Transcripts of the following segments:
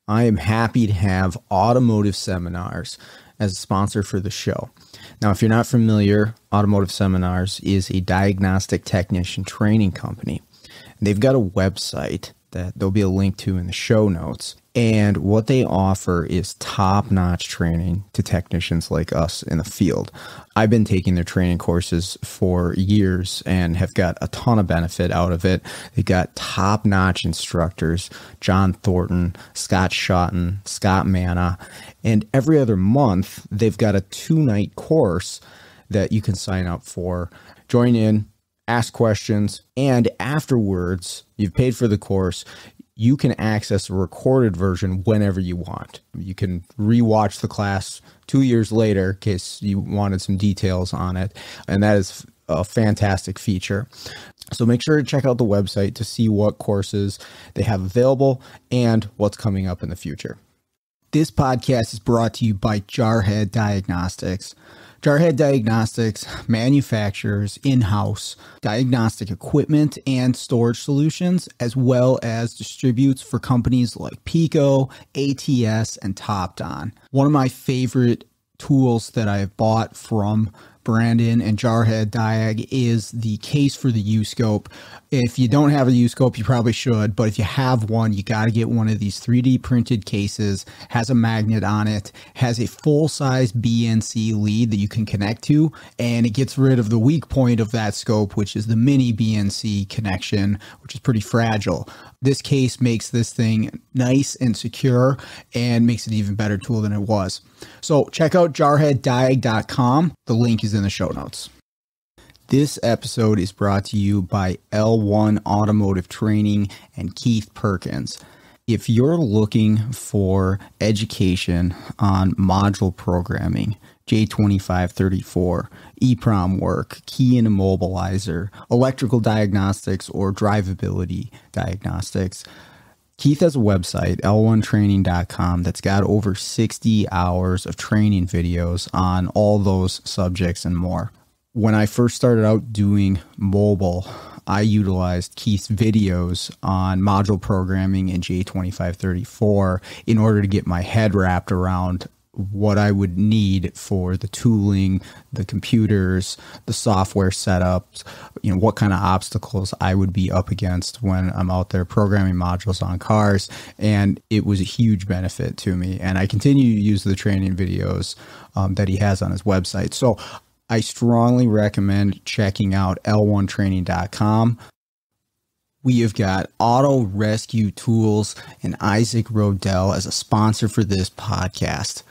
I am happy to have Automotive Seminars as a sponsor for the show. Now, if you're not familiar, Automotive Seminars is a diagnostic technician training company. They've got a website that there'll be a link to in the show notes. And what they offer is top-notch training to technicians like us in the field. I've been taking their training courses for years and have got a ton of benefit out of it. They've got top-notch instructors, John Thornton, Scott Shotton, Scott Manna, and every other month they've got a 2-night course that you can sign up for. Join in, ask questions, and afterwards, you've paid for the course, you can access a recorded version whenever you want. You can rewatch the class 2 years later in case you wanted some details on it. And that is a fantastic feature. So make sure to check out the website to see what courses they have available and what's coming up in the future. This podcast is brought to you by Jarhead Diagnostics. Jarhead Diagnostics manufactures in-house diagnostic equipment and storage solutions, as well as distributes for companies like Pico, ATS, and TopDon. One of my favorite tools that I've bought from Brandon and Jarhead Diag is the case for the U-scope. If you don't have a U-scope, you probably should, but if you have one, you got to get one of these 3D printed cases, has a magnet on it, has a full-size BNC lead that you can connect to, and it gets rid of the weak point of that scope, which is the mini BNC connection, which is pretty fragile. This case makes this thing nice and secure and makes it an even better tool than it was. So check out jarheaddiag.com. The link is in the show notes. This episode is brought to you by L1 Automotive Training and Keith Perkins. If you're looking for education on module programming, J2534, EEPROM work, key and immobilizer, electrical diagnostics, or drivability diagnostics, Keith has a website, l1training.com, that's got over 60 hours of training videos on all those subjects and more. When I first started out doing mobile, I utilized Keith's videos on module programming in J2534 in order to get my head wrapped around what I would need for the tooling, the computers, the software setups, what kind of obstacles I would be up against when I'm out there programming modules on cars. And it was a huge benefit to me. And I continue to use the training videos that he has on his website. So I strongly recommend checking out l1training.com. We have got Auto Rescue Tools and Isaac Rodell as a sponsor for this podcast.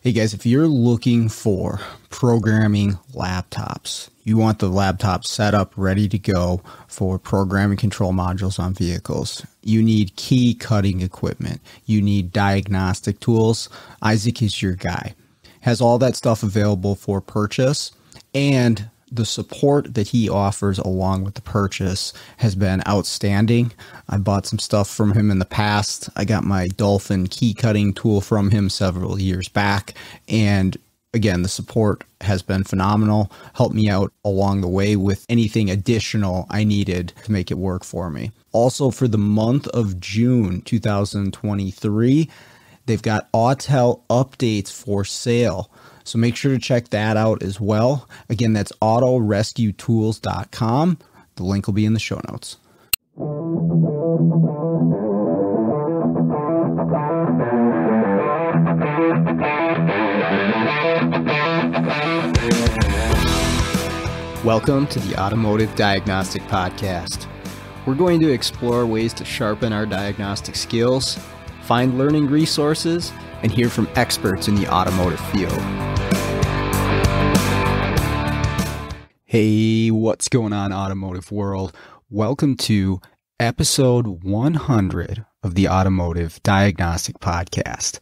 Hey guys, if you're looking for programming laptops, you want the laptop set up ready to go for programming control modules on vehicles, you need key cutting equipment, you need diagnostic tools, Isaac is your guy. Has all that stuff available for purchase, and the support that he offers along with the purchase has been outstanding. I bought some stuff from him in the past. I got my Dolphin key cutting tool from him several years back. And again, the support has been phenomenal. Helped me out along the way with anything additional I needed to make it work for me. Also, for the month of June 2023, they've got Autel updates for sale. So make sure to check that out as well. Again, that's autorescuetools.com. The link will be in the show notes. Welcome to the Automotive Diagnostic Podcast. We're going to explore ways to sharpen our diagnostic skills, find learning resources, and hear from experts in the automotive field. Hey, what's going on, automotive world? Welcome to episode 100 of the Automotive Diagnostic Podcast.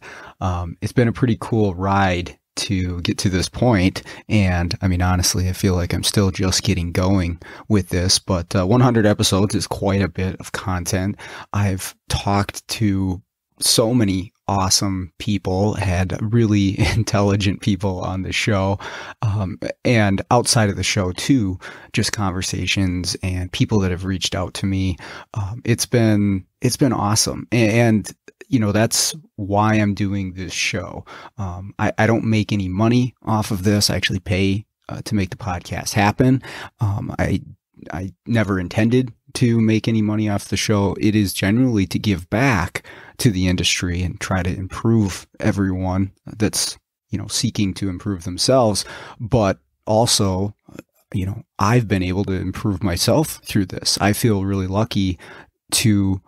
It's been a pretty cool ride to get to this point, and I mean, honestly, I feel like I'm still just getting going with this, but 100 episodes is quite a bit of content. I've talked to so many awesome people, had really intelligent people on the show, and outside of the show too, just conversations and people that have reached out to me. It's been awesome. And that's why I'm doing this show. I don't make any money off of this. I actually pay to make the podcast happen. I never intended to make any money off the show. It is generally to give back to the industry and try to improve everyone that's, seeking to improve themselves. But also, I've been able to improve myself through this. I feel really lucky to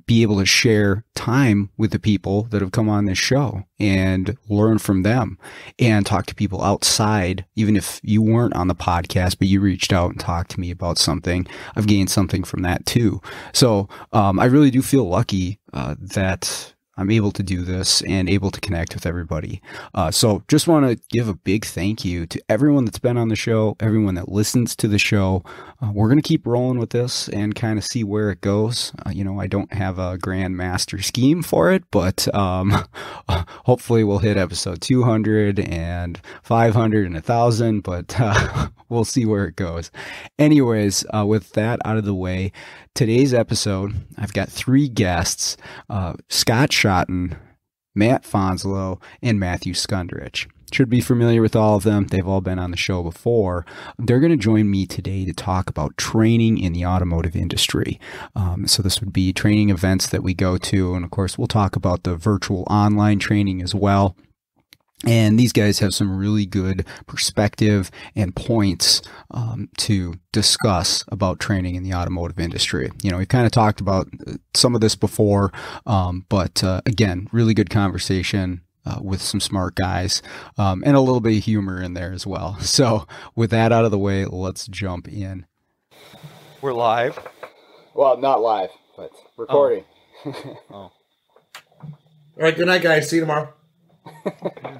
be able to share time with the people that have come on this show and learn from them and talk to people outside. Even if you weren't on the podcast, but you reached out and talked to me about something, I've gained something from that too. So I really do feel lucky that I'm able to do this and able to connect with everybody. So just want to give a big thank you to everyone that's been on the show, everyone that listens to the show. We're going to keep rolling with this and kind of see where it goes. I don't have a grand master scheme for it, but hopefully we'll hit episode 200 and 500 and 1,000, but we'll see where it goes. Anyways, with that out of the way, today's episode, I've got 3 guests, Scott Shotton, Matt Fanslow, and Matthew Skundrich. Should be familiar with all of them. They've all been on the show before. They're going to join me today to talk about training in the automotive industry. So this would be training events that we go to. And of course, we'll talk about the virtual online training as well. And these guys have some really good perspective and points to discuss about training in the automotive industry. We've kind of talked about some of this before, but again, really good conversation with some smart guys and a little bit of humor in there as well. So with that out of the way, let's jump in. We're live. Well, not live, but recording. Oh. All right, good night, guys. See you tomorrow.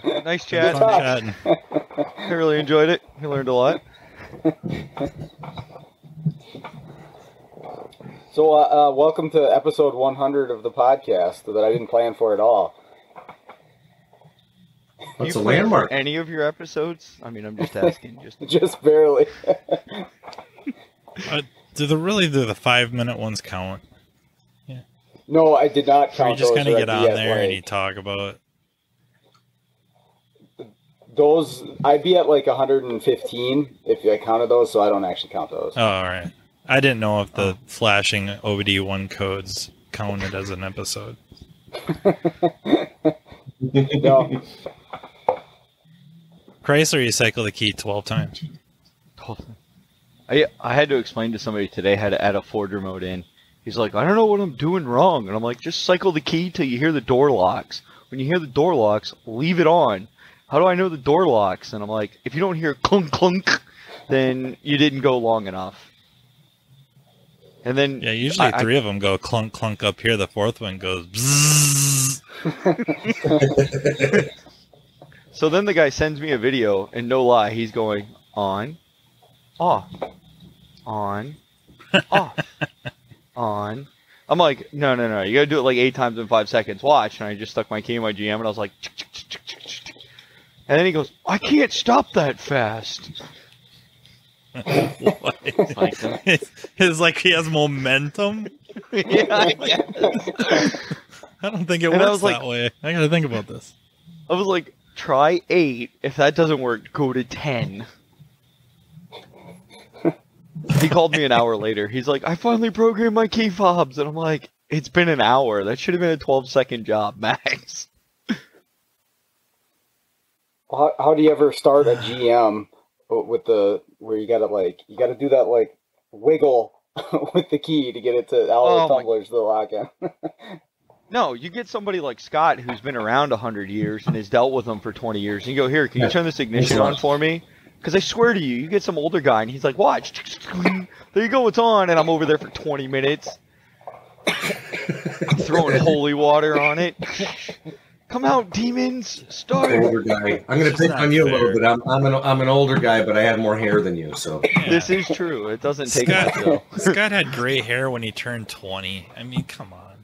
Nice chat. I really enjoyed it. I learned a lot. So, welcome to episode 100 of the podcast that I didn't plan for at all. What's a landmark? Any of your episodes? I mean, I'm just asking. Just barely. Do the 5-minute ones count? Yeah. No, I did not count. Or you just kind of get on there like, and you talk about those. I'd be at like 115 if I counted those, so I don't actually count those. Oh, all right. I didn't know if the flashing OBD1 codes counted as an episode. No. Chrysler, you cycle the key 12 times. I had to explain to somebody today how to add a Ford remote in. He's like, I don't know what I'm doing wrong. And I'm like, just cycle the key till you hear the door locks. When you hear the door locks, leave it on. How do I know the door locks? And I'm like, if you don't hear clunk, clunk, then you didn't go long enough. And then yeah, usually 3 of them go clunk, clunk up here. The 4th one goes bzzz. So then the guy sends me a video, and no lie, he's going on, off, on, off, on. I'm like, no, you gotta do it like 8 times in 5 seconds. Watch. And I just stuck my key in my GM, and I was like, and then he goes, I can't stop that fast. It's like he has momentum. Yeah, I guess. I don't think it works that way. I gotta think about this. I was like, try 8. If that doesn't work, go to 10. He called me an hour later. He's like, I finally programmed my key fobs. And I'm like, it's been an hour. That should have been a 12-second job, max. How do you ever start a GM with where you gotta do that like wiggle with the key to get it to all the tumblers to lock in? No, you get somebody like Scott who's been around 100 years and has dealt with them for 20 years. And you go, here, can you turn this ignition on for me? Because I swear to you, you get some older guy and he's like, watch. There you go, it's on. And I'm over there for 20 minutes. I'm throwing holy water on it. Come out, demons! Start. Older guy. I'm going to pick on you a little bit. I'm an older guy, but I have more hair than you. So yeah. This is true. It doesn't take much though. Scott had gray hair when he turned 20. I mean, come on.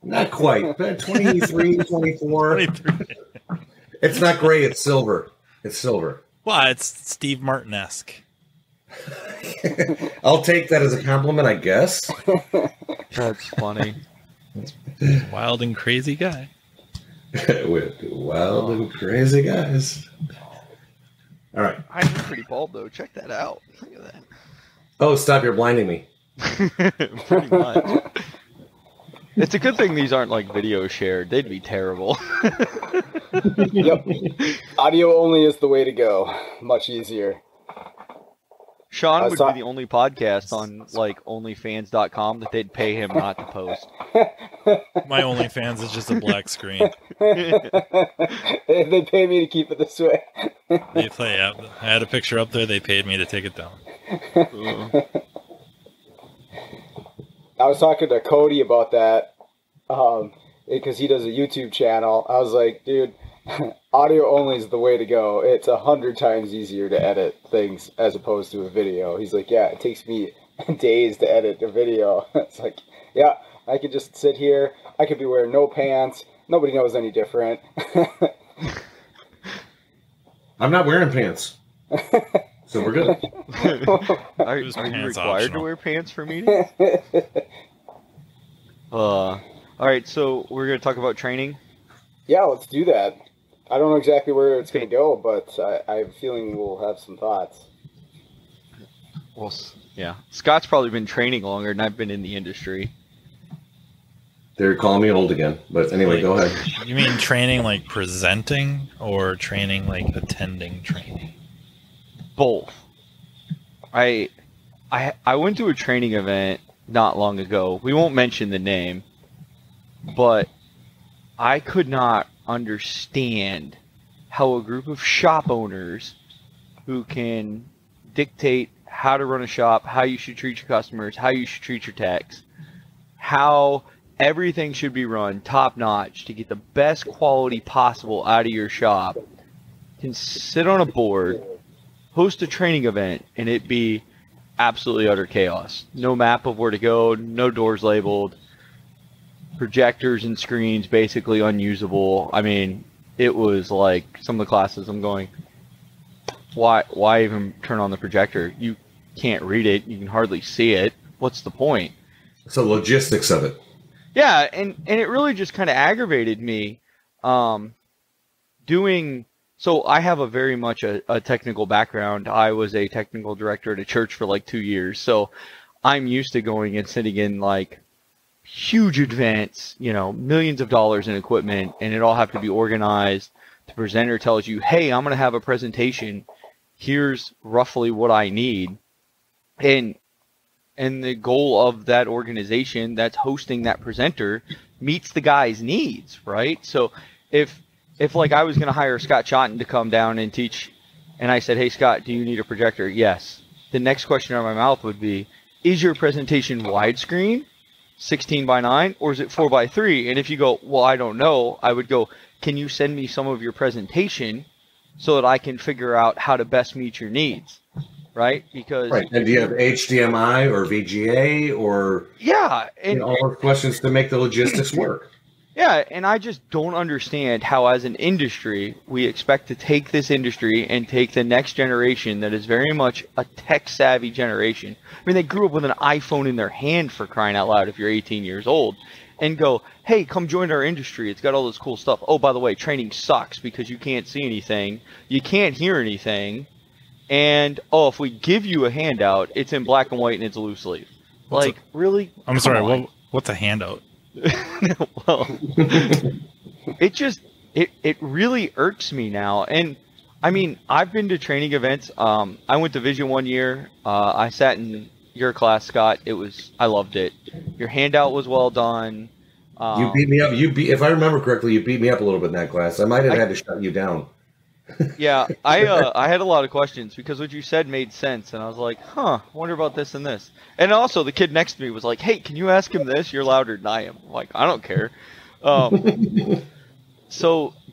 Not quite. 23, 24. 23. It's not gray. It's silver. It's silver. Well, it's Steve Martin-esque. I'll take that as a compliment, I guess. That's funny. Wild and crazy guy. With wild and crazy guys. All right. I'm pretty bald though. Check that out. Look at that. Oh, stop! You're blinding me. Pretty much. It's a good thing these aren't like video shared. They'd be terrible. Yep. Audio only is the way to go. Much easier. Sean would be the only podcast on like OnlyFans.com that they'd pay him not to post. My OnlyFans is just a black screen. They pay me to keep it this way. They play out. I had a picture up there. They paid me to take it down. I was talking to Cody about that because he does a YouTube channel. I was like, dude, audio only is the way to go. It's 100 times easier to edit things as opposed to a video. He's like, yeah, it takes me days to edit a video. It's like, yeah, I could just sit here. I could be wearing no pants. Nobody knows any different. I'm not wearing pants. So we're good. Are you required to wear pants for meetings? All right, so we're going to talk about training? Yeah, let's do that. I don't know exactly where it's going to go, but I have a feeling we'll have some thoughts. Well, yeah. Scott's probably been training longer than I've been in the industry. They're calling me old again. But anyway, go ahead. You mean training like presenting or training like attending training? Both. I went to a training event not long ago. We won't mention the name, but I could not understand how a group of shop owners who can dictate how to run a shop, how you should treat your customers, how you should treat your techs, how everything should be run top notch to get the best quality possible out of your shop, can sit on a board, host a training event, and it be absolutely utter chaos. No map of where to go, no doors labeled, projectors and screens basically unusable. I mean, it was like some of the classes I'm going, why even turn on the projector? You can't read it. You can hardly see it. What's the point? So logistics of it. Yeah, and it really just kind of aggravated me doing. So I have a very much a technical background. I was a technical director at a church for like 2 years. So I'm used to going and sitting in like huge events, you know, millions of dollars in equipment, and it all have to be organized. The presenter tells you, hey, I'm going to have a presentation. Here's roughly what I need. And the goal of that organization that's hosting that presenter meets the guy's needs, right? So if like I was going to hire Scott Shotton to come down and teach, and I said, hey, Scott, do you need a projector? Yes. The next question out of my mouth would be, is your presentation widescreen, 16:9, or is it 4:3? And if you go, well, I don't know, I would go, can you send me some of your presentation so that I can figure out how to best meet your needs? Right? Because right. And do you have HDMI or VGA or and all those questions to make the logistics work? Yeah, and I just don't understand how, as an industry, we expect to take this industry and take the next generation that is very much a tech-savvy generation. I mean, they grew up with an iPhone in their hand, for crying out loud, if you're 18 years old, and go, hey, come join our industry. It's got all this cool stuff. Oh, by the way, training sucks because you can't see anything. You can't hear anything. And, oh, if we give you a handout, it's in black and white and it's a loose leaf. Like, really? I'm sorry, what's a handout? Well, it really irks me now. And I mean, I've been to training events. I went to Vision 1 year. I sat in your class, Scott. I loved it. Your handout was well done. You beat me up. If I remember correctly, you beat me up a little bit in that class. I might have had to shut you down. Yeah, I had a lot of questions because what you said made sense, and I was like, I wonder about this and this. And also, the kid next to me was like, hey, can you ask him this? You're louder than I am. I'm like, I don't care.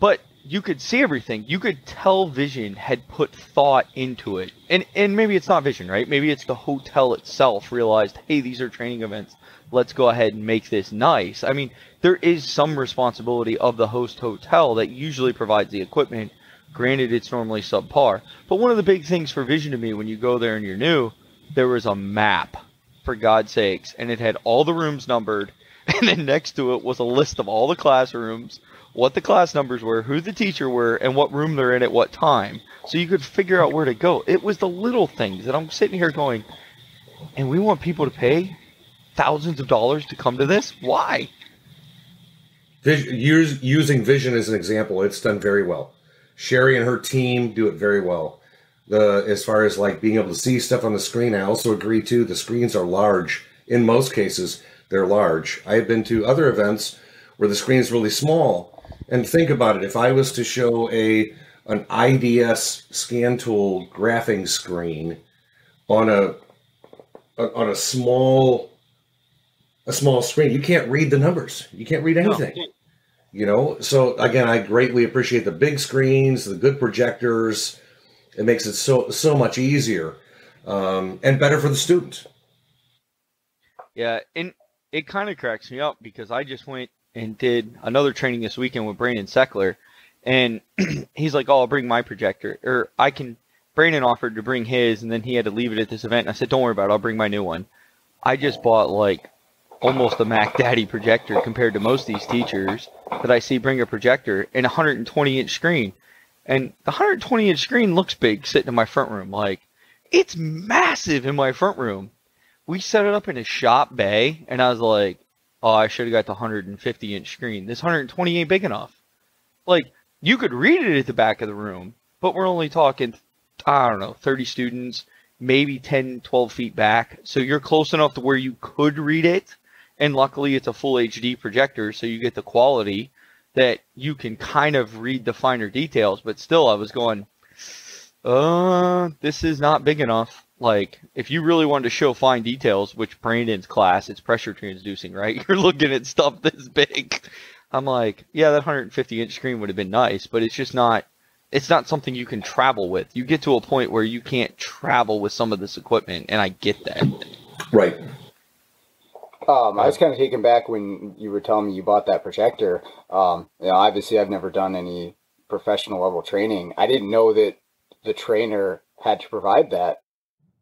But you could see everything. You could tell Vision had put thought into it. And maybe it's not Vision, right? Maybe it's the hotel itself realized, hey, these are training events. Let's go ahead and make this nice. I mean, there is some responsibility of the host hotel that usually provides the equipment. Granted, it's normally subpar. But one of the big things for Vision to me when you go there and you're new, there was a map, for God's sakes. And it had all the rooms numbered. And then next to it was a list of all the classrooms, what the class numbers were, who the teacher were, and what room they're in at what time. So you could figure out where to go. It was the little things that I'm sitting here going, and we want people to pay thousands of dollars to come to this? Why? Using vision as an example, it's done very well. Sherry and her team do it very well. As far as like being able to see stuff on the screen, I also agree too. The screens are large. In most cases, they're large. I have been to other events where the screen is really small. And think about it. If I was to show an IDS scan tool graphing screen on a small screen, you can't read the numbers. You can't read anything. No. You know, so again, I greatly appreciate the big screens, the good projectors. It makes it so much easier and better for the student. Yeah, and it kind of cracks me up because I just went and did another training this weekend with Brandon Seckler, and he's like, "Oh, I'll bring my projector," or Brandon offered to bring his, and then he had to leave it at this event. And I said, "Don't worry about it, I'll bring my new one." I just bought like almost a Mac Daddy projector compared to most of these teachers that I see bring a projector and a 120-inch screen. And the 120-inch screen looks big sitting in my front room. Like, it's massive in my front room. We set it up in a shop bay, and I was like, oh, I should have got the 150-inch screen. This 120 ain't big enough. Like, you could read it at the back of the room, but we're only talking, I don't know, 30 students, maybe 10, 12 feet back. So you're close enough to where you could read it. And luckily, it's a full HD projector, so you get the quality that you can kind of read the finer details. But still, I was going, this is not big enough. Like, if you really wanted to show fine details, which Brandon's class, it's pressure transducing, right? You're looking at stuff this big. I'm like, yeah, that 150-inch screen would have been nice, but it's just not, it's not something you can travel with. You get to a point where you can't travel with some of this equipment, and I get that. Right. I was kind of taken back when you were telling me you bought that projector. Obviously, I've never done any professional level training. I didn't know that the trainer had to provide that.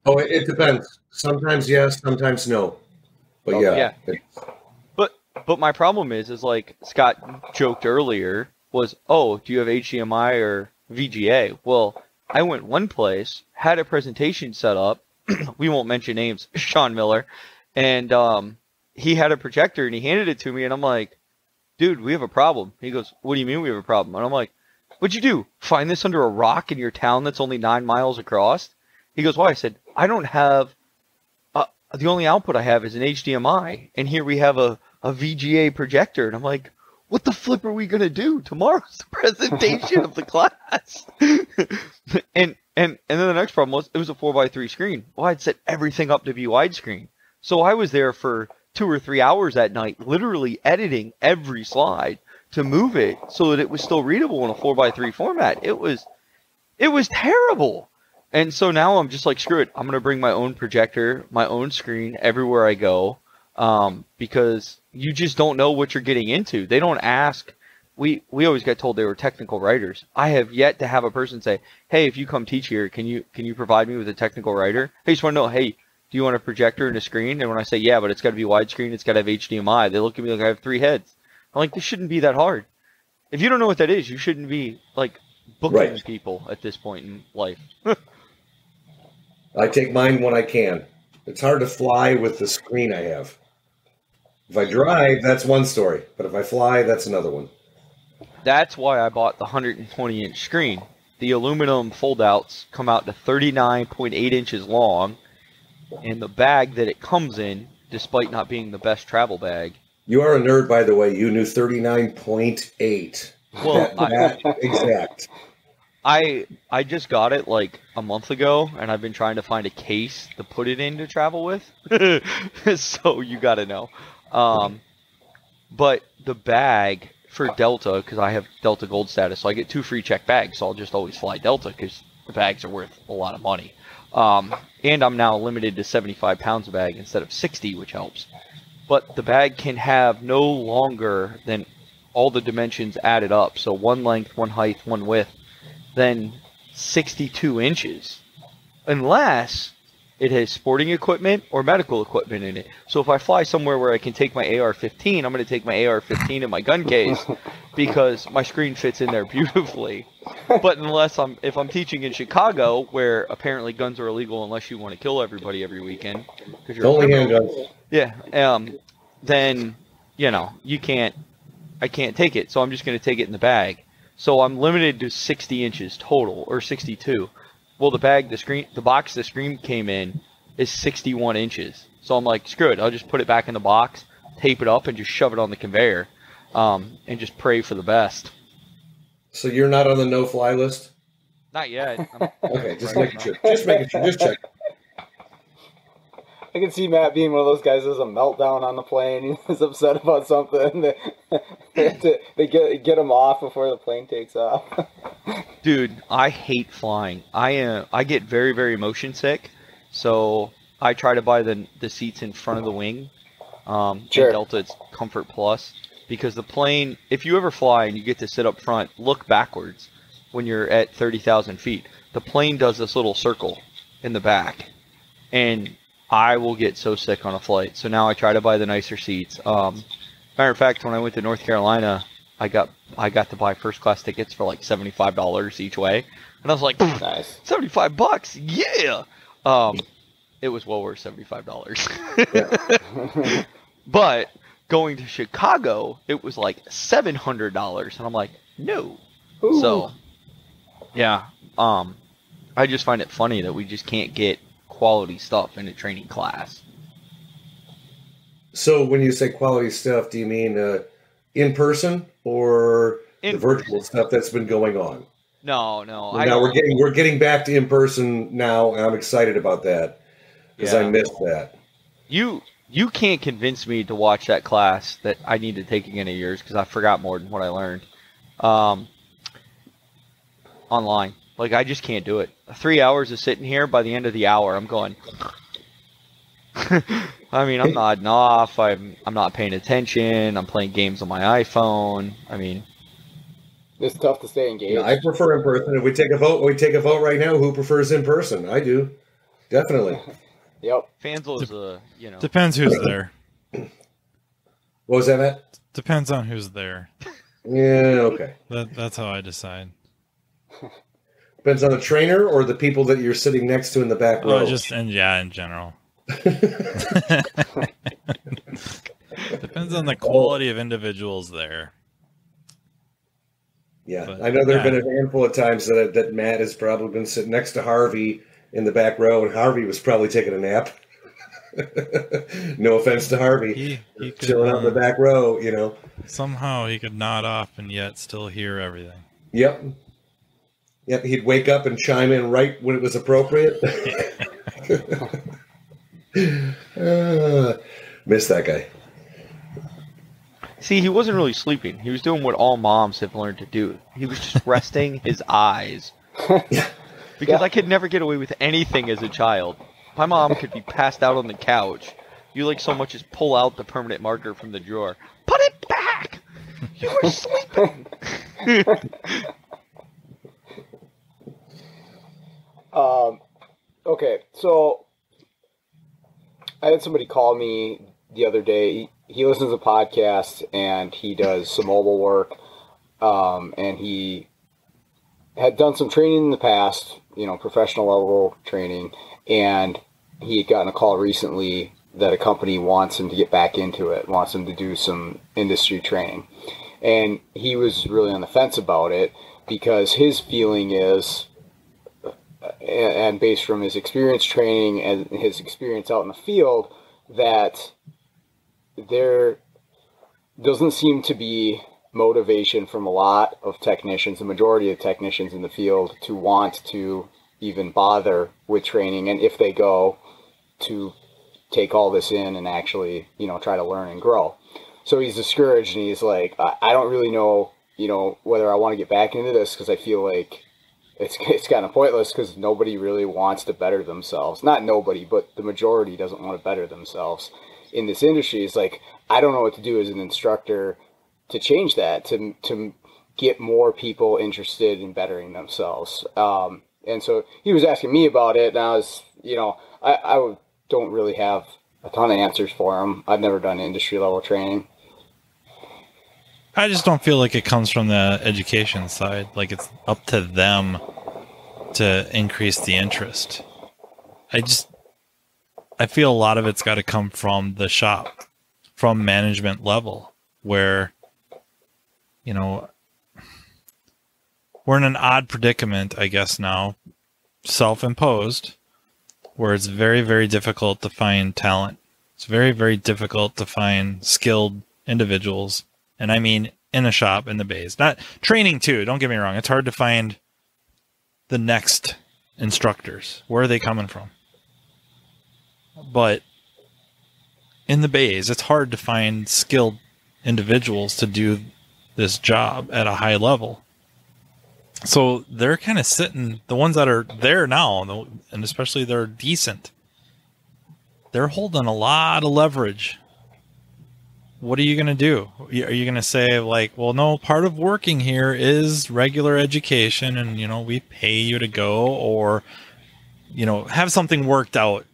Oh, it depends. Sometimes yes, sometimes no. But yeah. But my problem is like Scott joked earlier was, oh, do you have HDMI or VGA? Well, I went one place, had a presentation set up. We won't mention names, Sean Miller, and he had a projector and he handed it to me, and I'm like, dude, we have a problem. He goes, what do you mean we have a problem? And I'm like, what'd you do? Find this under a rock in your town that's only 9 miles across? He goes, why? I said, I don't have, the only output I have is an HDMI, and here we have a VGA projector. And I'm like, what the flip are we going to do? Tomorrow's the presentation of the class. and then the next problem was, it was a 4x3 screen. Well, I'd set everything up to be widescreen. So I was there for 2 or 3 hours that night, literally editing every slide to move it so that it was still readable in a 4x3 format. It was terrible. And so now I'm just like, screw it. I'm going to bring my own projector, my own screen everywhere I go, because you just don't know what you're getting into. They don't ask. We always get told they were technical writers. I have yet to have a person say, hey, if you come teach here, can you provide me with a technical writer? Hey, just want to know, hey, do you want a projector and a screen? And when I say, yeah, but it's got to be widescreen, it's got to have HDMI, they look at me like I have 3 heads. I'm like, this shouldn't be that hard. If you don't know what that is, you shouldn't be, like, booking people at this point in life. I take mine when I can. It's hard to fly with the screen I have. If I drive, that's one story. But if I fly, that's another one. That's why I bought the 120-inch screen. The aluminum foldouts come out to 39.8 inches long. And the bag that it comes in, despite not being the best travel bag. You are a nerd, by the way. You knew 39.8. Well, that exact. I just got it like a month ago, and I've been trying to find a case to put it in to travel with. So you got to know. But the bag for Delta, because I have Delta Gold status, so I get 2 free check bags. So I'll just always fly Delta because the bags are worth a lot of money. And I'm now limited to 75 pounds a bag instead of 60, which helps. But the bag can have no longer than all the dimensions added up. So 1 length, 1 height, 1 width, then 62 inches. Unless it has sporting equipment or medical equipment in it. So if I fly somewhere where I can take my AR-15, I'm going to take my AR-15 in my gun case because my screen fits in there beautifully. But if I'm teaching in Chicago, where apparently guns are illegal unless you want to kill everybody every weekend, because you're Only handguns. yeah, then I can't take it. So I'm just going to take it in the bag. So I'm limited to 60 inches total, or 62. Well, the box the screen came in is 61 inches. So I'm like, screw it. I'll just put it back in the box, tape it up, and just shove it on the conveyor, and just pray for the best. So you're not on the no-fly list? Not yet. Okay, just making sure. Just check. I can see Matt being one of those guys who has a meltdown on the plane. He's upset about something. They get him off before the plane takes off. Dude, I hate flying. I get very, very motion sick, so I try to buy the seats in front of the wing. Sure. In Delta, it's Comfort Plus, because the plane, if you ever fly and you get to sit up front, look backwards when you're at 30,000 feet. The plane does this little circle in the back, and I will get so sick on a flight. So now I try to buy the nicer seats. Matter of fact, when I went to North Carolina, I got to buy first class tickets for like $75 each way, and I was like, nice. $75, yeah. It was well worth $75. Yeah. But going to Chicago, it was like $700, and I'm like, no. Ooh. So, yeah. I just find it funny that we just can't get quality stuff in a training class. So when you say quality stuff, do you mean in person or the virtual stuff that's been going on? No. Now we're getting back to in person now, and I'm excited about that because I missed that. You can't convince me to watch that class that I need to take again of yours, because I forgot more than what I learned online. Like, I just can't do it. 3 hours of sitting here, by the end of the hour, I'm going. I mean, I'm nodding off. I'm not paying attention. I'm playing games on my iPhone. I mean, it's tough to stay engaged. I prefer in person. If we take a vote right now. Who prefers in person? I do, definitely. Yep. Fanslow's Depends who's there. What was that, Matt? Depends on who's there. Yeah, okay. That's how I decide. Depends on the trainer or the people that you're sitting next to in the back row. In general. Depends on the quality of individuals there. Yeah, But, I know there have been a handful of times that Matt has probably been sitting next to Harvey in the back row, and Harvey was probably taking a nap. No offense to Harvey, he could, chilling out in the back row, Somehow he could nod off and yet still hear everything. Yep, he'd wake up and chime in right when it was appropriate. Miss that guy. See, he wasn't really sleeping. He was doing what all moms have learned to do. He was just resting his eyes. Because I could never get away with anything as a child. My mom could be passed out on the couch. You like so much as pull out the permanent marker from the drawer. Put it back! You were sleeping! Okay, so I had somebody call me the other day. He listens to podcasts and he does some mobile work. And he had done some training in the past, professional level training. And he had gotten a call recently that a company wants him to get back into it, wants him to do some industry training. And he was really on the fence about it because his feeling is, and based from his experience training and his experience out in the field, that there doesn't seem to be motivation from a lot of technicians, the majority of technicians in the field, to want to even bother with training, and if they go, to take all this in and actually, try to learn and grow. So he's discouraged, and he's like, I don't really know, whether I want to get back into this, because I feel like it's kind of pointless, because nobody really wants to better themselves. Not nobody, but the majority doesn't want to better themselves in this industry. It's like, I don't know what to do as an instructor to change that, to get more people interested in bettering themselves. And so he was asking me about it, and I was, don't really have a ton of answers for him. I've never done industry level training. I just don't feel like it comes from the education side. Like it's up to them to increase the interest. I feel a lot of it's got to come from the shop, from management level, where, we're in an odd predicament, I guess now, self-imposed, where it's very, very difficult to find talent. It's very, very difficult to find skilled individuals. And I mean, in a shop, in the bays. Not training too, don't get me wrong. It's hard to find the next instructors. Where are they coming from? But in the bays, it's hard to find skilled individuals to do this job at a high level. So they're kind of sitting, the ones that are there now, and especially they're decent, they're holding a lot of leverage. What are you going to do? Are you going to say like, well, no, part of working here is regular education and, we pay you to go, or, have something worked out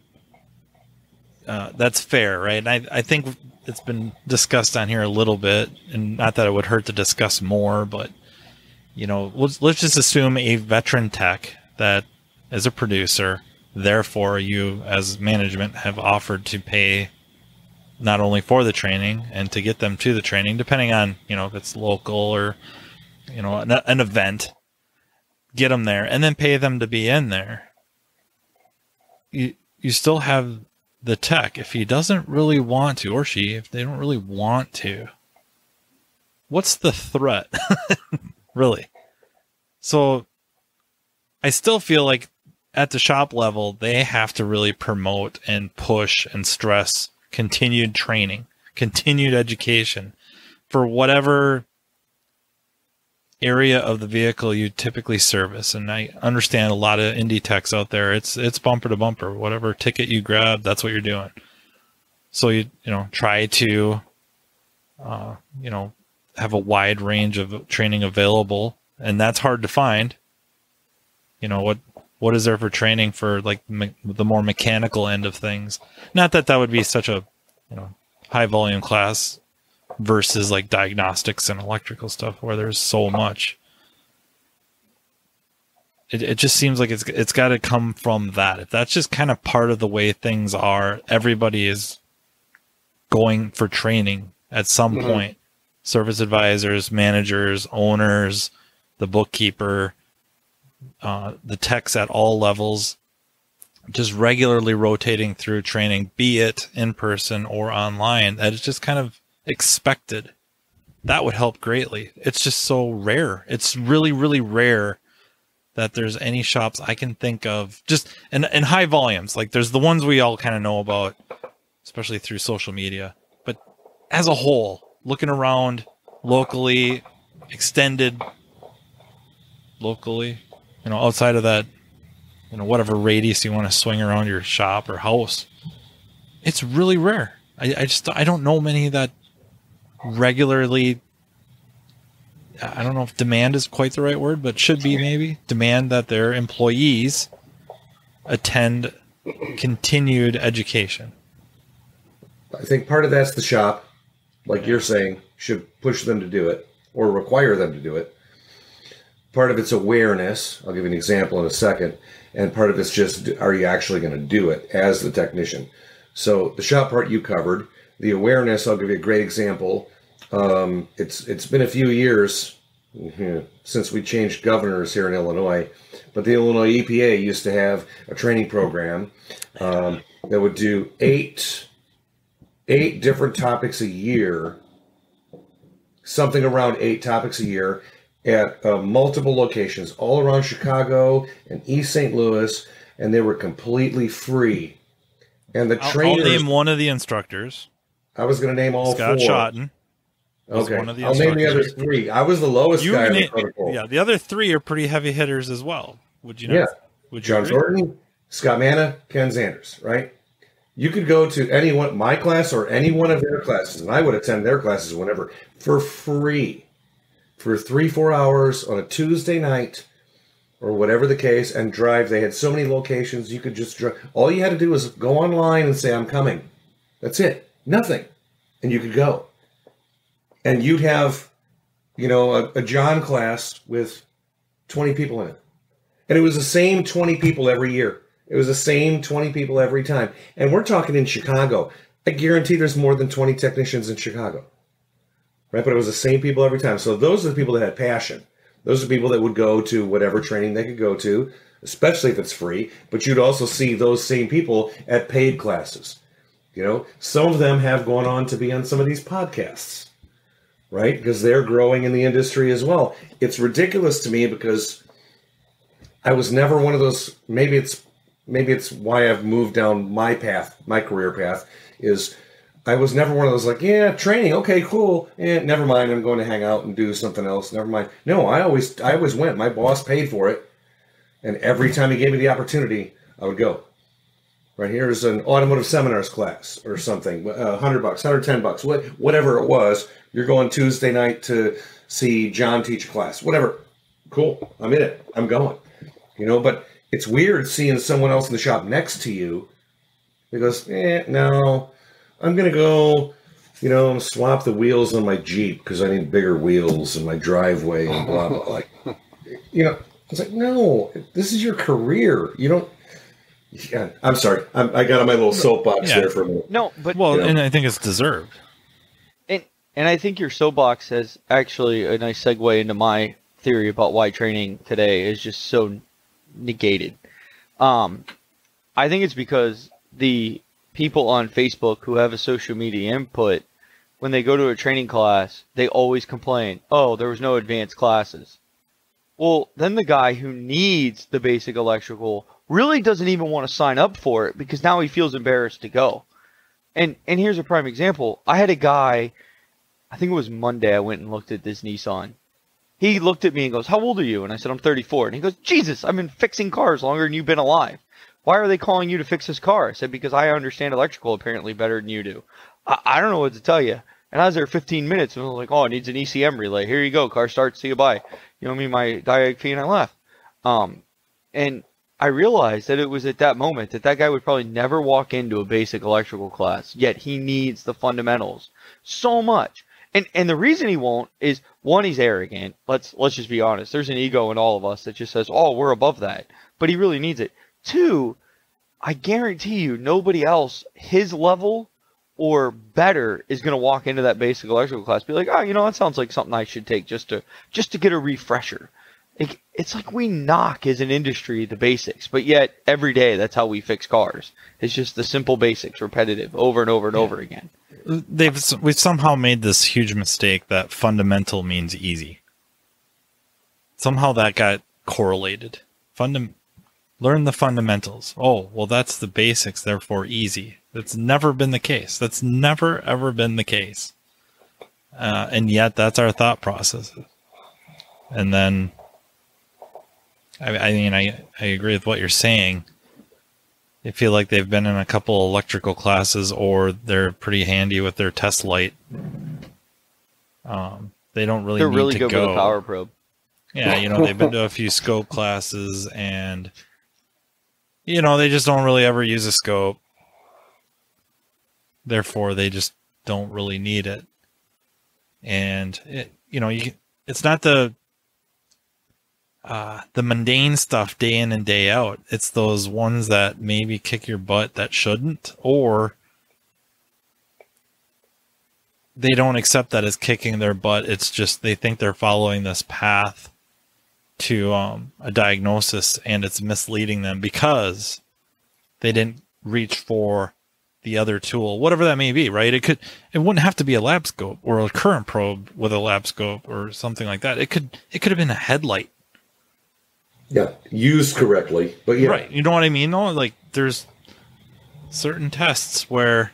that's fair, right? And I think it's been discussed on here a little bit, and not that it would hurt to discuss more, but let's just assume a veteran tech that is a producer, therefore you as management have offered to pay not only for the training and to get them to the training, depending on, if it's local or, an event, get them there and then pay them to be in there. You still have the tech. If he doesn't really want to, or she, if they don't really want to, what's the threat? Really? So I still feel like at the shop level, they have to really promote and push and stress continued training, continued education for whatever area of the vehicle you typically service. And I understand a lot of indie techs out there. It's bumper to bumper, whatever ticket you grab, that's what you're doing. So you try to have a wide range of training available, and that's hard to find. What is there for training for like the more mechanical end of things? Not that would be such a high volume class versus like diagnostics and electrical stuff where there's so much. It just seems like it's got to come from that. If that's just kind of part of the way things are, everybody is going for training at some point. Service advisors, managers, owners, the bookkeeper, the techs at all levels, just regularly rotating through training, be it in person or online. That is just kind of expected. That would help greatly. It's just so rare. It's really, really rare that there's any shops I can think of just in high volumes. Like there's the ones we all kind of know about, especially through social media. But as a whole, looking around locally, extended locally, outside of that, whatever radius you want to swing around your shop or house, it's really rare. I don't know many that regularly, I don't know if demand is quite the right word, but should be maybe, demand that their employees attend continued education. I think part of that's the shop, like you're saying, should push them to do it or require them to do it. Part of it's awareness. I'll give you an example in a second. And part of it's just, are you actually going to do it as the technician? So the shop part you covered. The awareness, I'll give you a great example. It's been a few years since we changed governors here in Illinois, but the Illinois EPA used to have a training program that would do eight different topics a year, something around 8 topics a year at multiple locations all around Chicago and East St. Louis, and they were completely free. And the trainers, I'll name one of the instructors. I was going to name all Scott 4. Shotton. Okay, I'll name the other 3. I was the lowest guy in the protocol. Yeah, the other 3 are pretty heavy hitters as well. Would you know? Yeah. Would you John agree? Jordan, Scott Manna, Ken Zanders, right? You could go to any one, my class or any one of their classes, and I would attend their classes whenever, for free, for 3-4 hours on a Tuesday night, or whatever the case and drive. They had so many locations you could just drive. All you had to do was go online and say, I'm coming. That's it. Nothing. And you could go. And you'd have, a John class with 20 people in it. And it was the same 20 people every year. It was the same 20 people every time. And we're talking in Chicago. I guarantee there's more than 20 technicians in Chicago. Right? But it was the same people every time. So those are the people that had passion. Those are people that would go to whatever training they could go to, especially if it's free. But you'd also see those same people at paid classes. Some of them have gone on to be on some of these podcasts, right? Because they're growing in the industry as well. It's ridiculous to me because I was never one of those. Maybe it's why I've moved down my path, my career path, is I was never one of those like, yeah, training, okay, cool. Never mind, I'm going to hang out and do something else. Never mind. No, I always went. My boss paid for it. And every time he gave me the opportunity, I would go. Right, here's an automotive seminars class or something, $100, $110, whatever it was. You're going Tuesday night to see John teach a class, whatever. Cool, I'm in it. I'm going. But it's weird seeing someone else in the shop next to you that goes, no, I'm going to go, swap the wheels on my Jeep because I need bigger wheels in my driveway and blah, blah. Like, it's like, no, this is your career. You don't. Yeah, I'm sorry. I got on my little soapbox there for a minute. No, but and I think it's deserved. And I think your soapbox has actually a nice segue into my theory about why training today is just so negated. I think it's because the people on Facebook who have a social media input, when they go to a training class, they always complain, oh, there was no advanced classes. Well, then the guy who needs the basic electrical really doesn't even want to sign up for it because now he feels embarrassed to go. And here's a prime example. I had a guy, I think it was Monday, I went and looked at this Nissan. He looked at me and goes, how old are you? And I said, I'm 34. And he goes, Jesus, I've been fixing cars longer than you've been alive. Why are they calling you to fix this car? I said, because I understand electrical apparently better than you do. I don't know what to tell you. And I was there 15 minutes and I was like, oh, it needs an ECM relay. Here you go. Car starts. See you. Bye. My diag fee, and I left. And I realized that it was at that moment that guy would probably never walk into a basic electrical class, yet he needs the fundamentals so much. And the reason he won't is, one, he's arrogant. Let's just be honest. There's an ego in all of us that just says, oh, we're above that. But he really needs it. Two, I guarantee you nobody else his level or better is going to walk into that basic electrical class be like, oh, that sounds like something I should take just to get a refresher. It's like we knock as an industry the basics, but yet every day that's how we fix cars. It's just the simple basics, repetitive, over and over and over again. We've somehow made this huge mistake that fundamental means easy. Somehow that got correlated. Learn the fundamentals. Oh, well, that's the basics, therefore easy. That's never been the case. That's never, ever been the case. And yet that's our thought process. And then, I agree with what you're saying. They feel like they've been in a couple electrical classes or they're pretty handy with their test light. They don't really They're need really to good go. with a power probe. Yeah, they've been to a few scope classes and, they just don't really ever use a scope. Therefore, they just don't really need it. And, it's not the mundane stuff day in and day out. It's those ones that maybe kick your butt that shouldn't, or they don't accept that as kicking their butt. It's just they think they're following this path to a diagnosis, and it's misleading them because they didn't reach for the other tool, whatever that may be, right? It wouldn't have to be a lab scope or a current probe with a lab scope or something like that. It could have been a headlight. Yeah, used correctly, but yeah. Right, you know what I mean? No, like there's certain tests where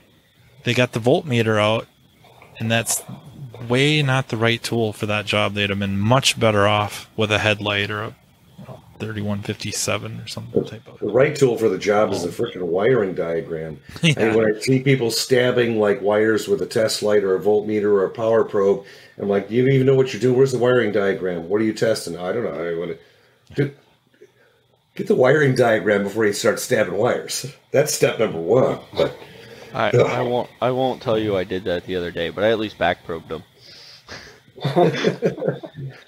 they got the voltmeter out, and that's way not the right tool for that job. They'd have been much better off with a headlight or a 3157 or some type of. The right tool for the job is the freaking wiring diagram. Yeah. And when I see people stabbing like wires with a test light or a voltmeter or a power probe, I'm like, do you even know what you're doing? Where's the wiring diagram? What are you testing? I don't know. Get the wiring diagram before you start stabbing wires. That's step number one. But I won't tell you I did that the other day, but I at least back probed them.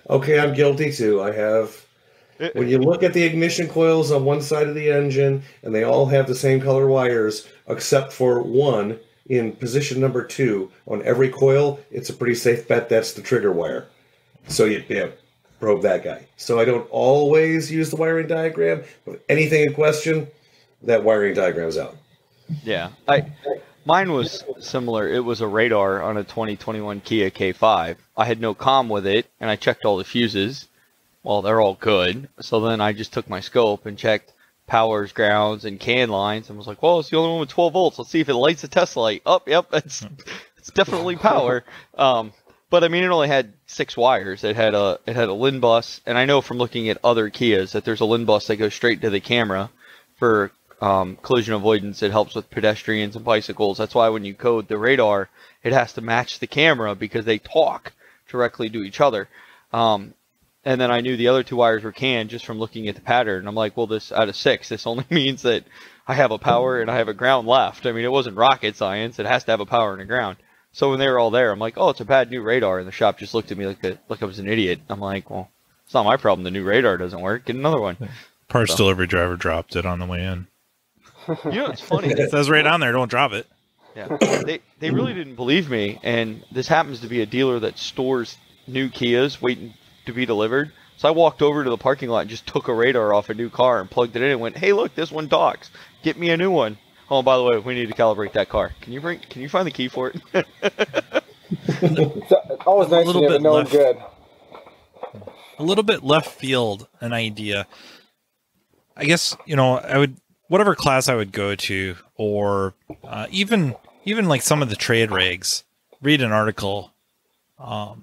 Okay, I'm guilty too. I have. When you look at the ignition coils on one side of the engine, and they all have the same color wires, except for one in position number 2 on every coil, it's a pretty safe bet that's the trigger wire. So you probe that guy. So I don't always use the wiring diagram, but anything in question, that wiring diagram's out. Yeah, mine was similar. It was a radar on a 2021 Kia K5. I had no comm with it, and I checked all the fuses. Well, they're all good. So then I just took my scope and checked powers, grounds, and can lines, and was like, well, it's the only one with 12 volts. Let's see if it lights a test light. Oh, yep, it's definitely power. But I mean, it only had 6 wires. It had a LIN bus, and I know from looking at other Kias that there's a LIN bus that goes straight to the camera for collision avoidance. It helps with pedestrians and bicycles. That's why when you code the radar, it has to match the camera because they talk directly to each other. And then I knew the other 2 wires were CAN just from looking at the pattern. I'm like, well, this out of 6, this only means that I have a power and I have a ground left. I mean, it wasn't rocket science. It has to have a power and a ground. So when they were all there, I'm like, oh, it's a bad new radar. And the shop just looked at me like I was an idiot. I'm like, well, it's not my problem. The new radar doesn't work. Get another one. Parts delivery driver dropped it on the way in. You know, it's funny. It says right on there, don't drop it. Yeah, they really didn't believe me. And this happens to be a dealer that stores new Kias waiting to be delivered. So I walked over to the parking lot and just took a radar off a new car and plugged it in and went, hey, look, this one talks. Get me a new one. Oh, by the way, we need to calibrate that car. Can you find the key for it? It's always nice to have it known good. A little bit left field an idea. I guess, I would, whatever class I would go to, or even like some of the trade regs, read an article about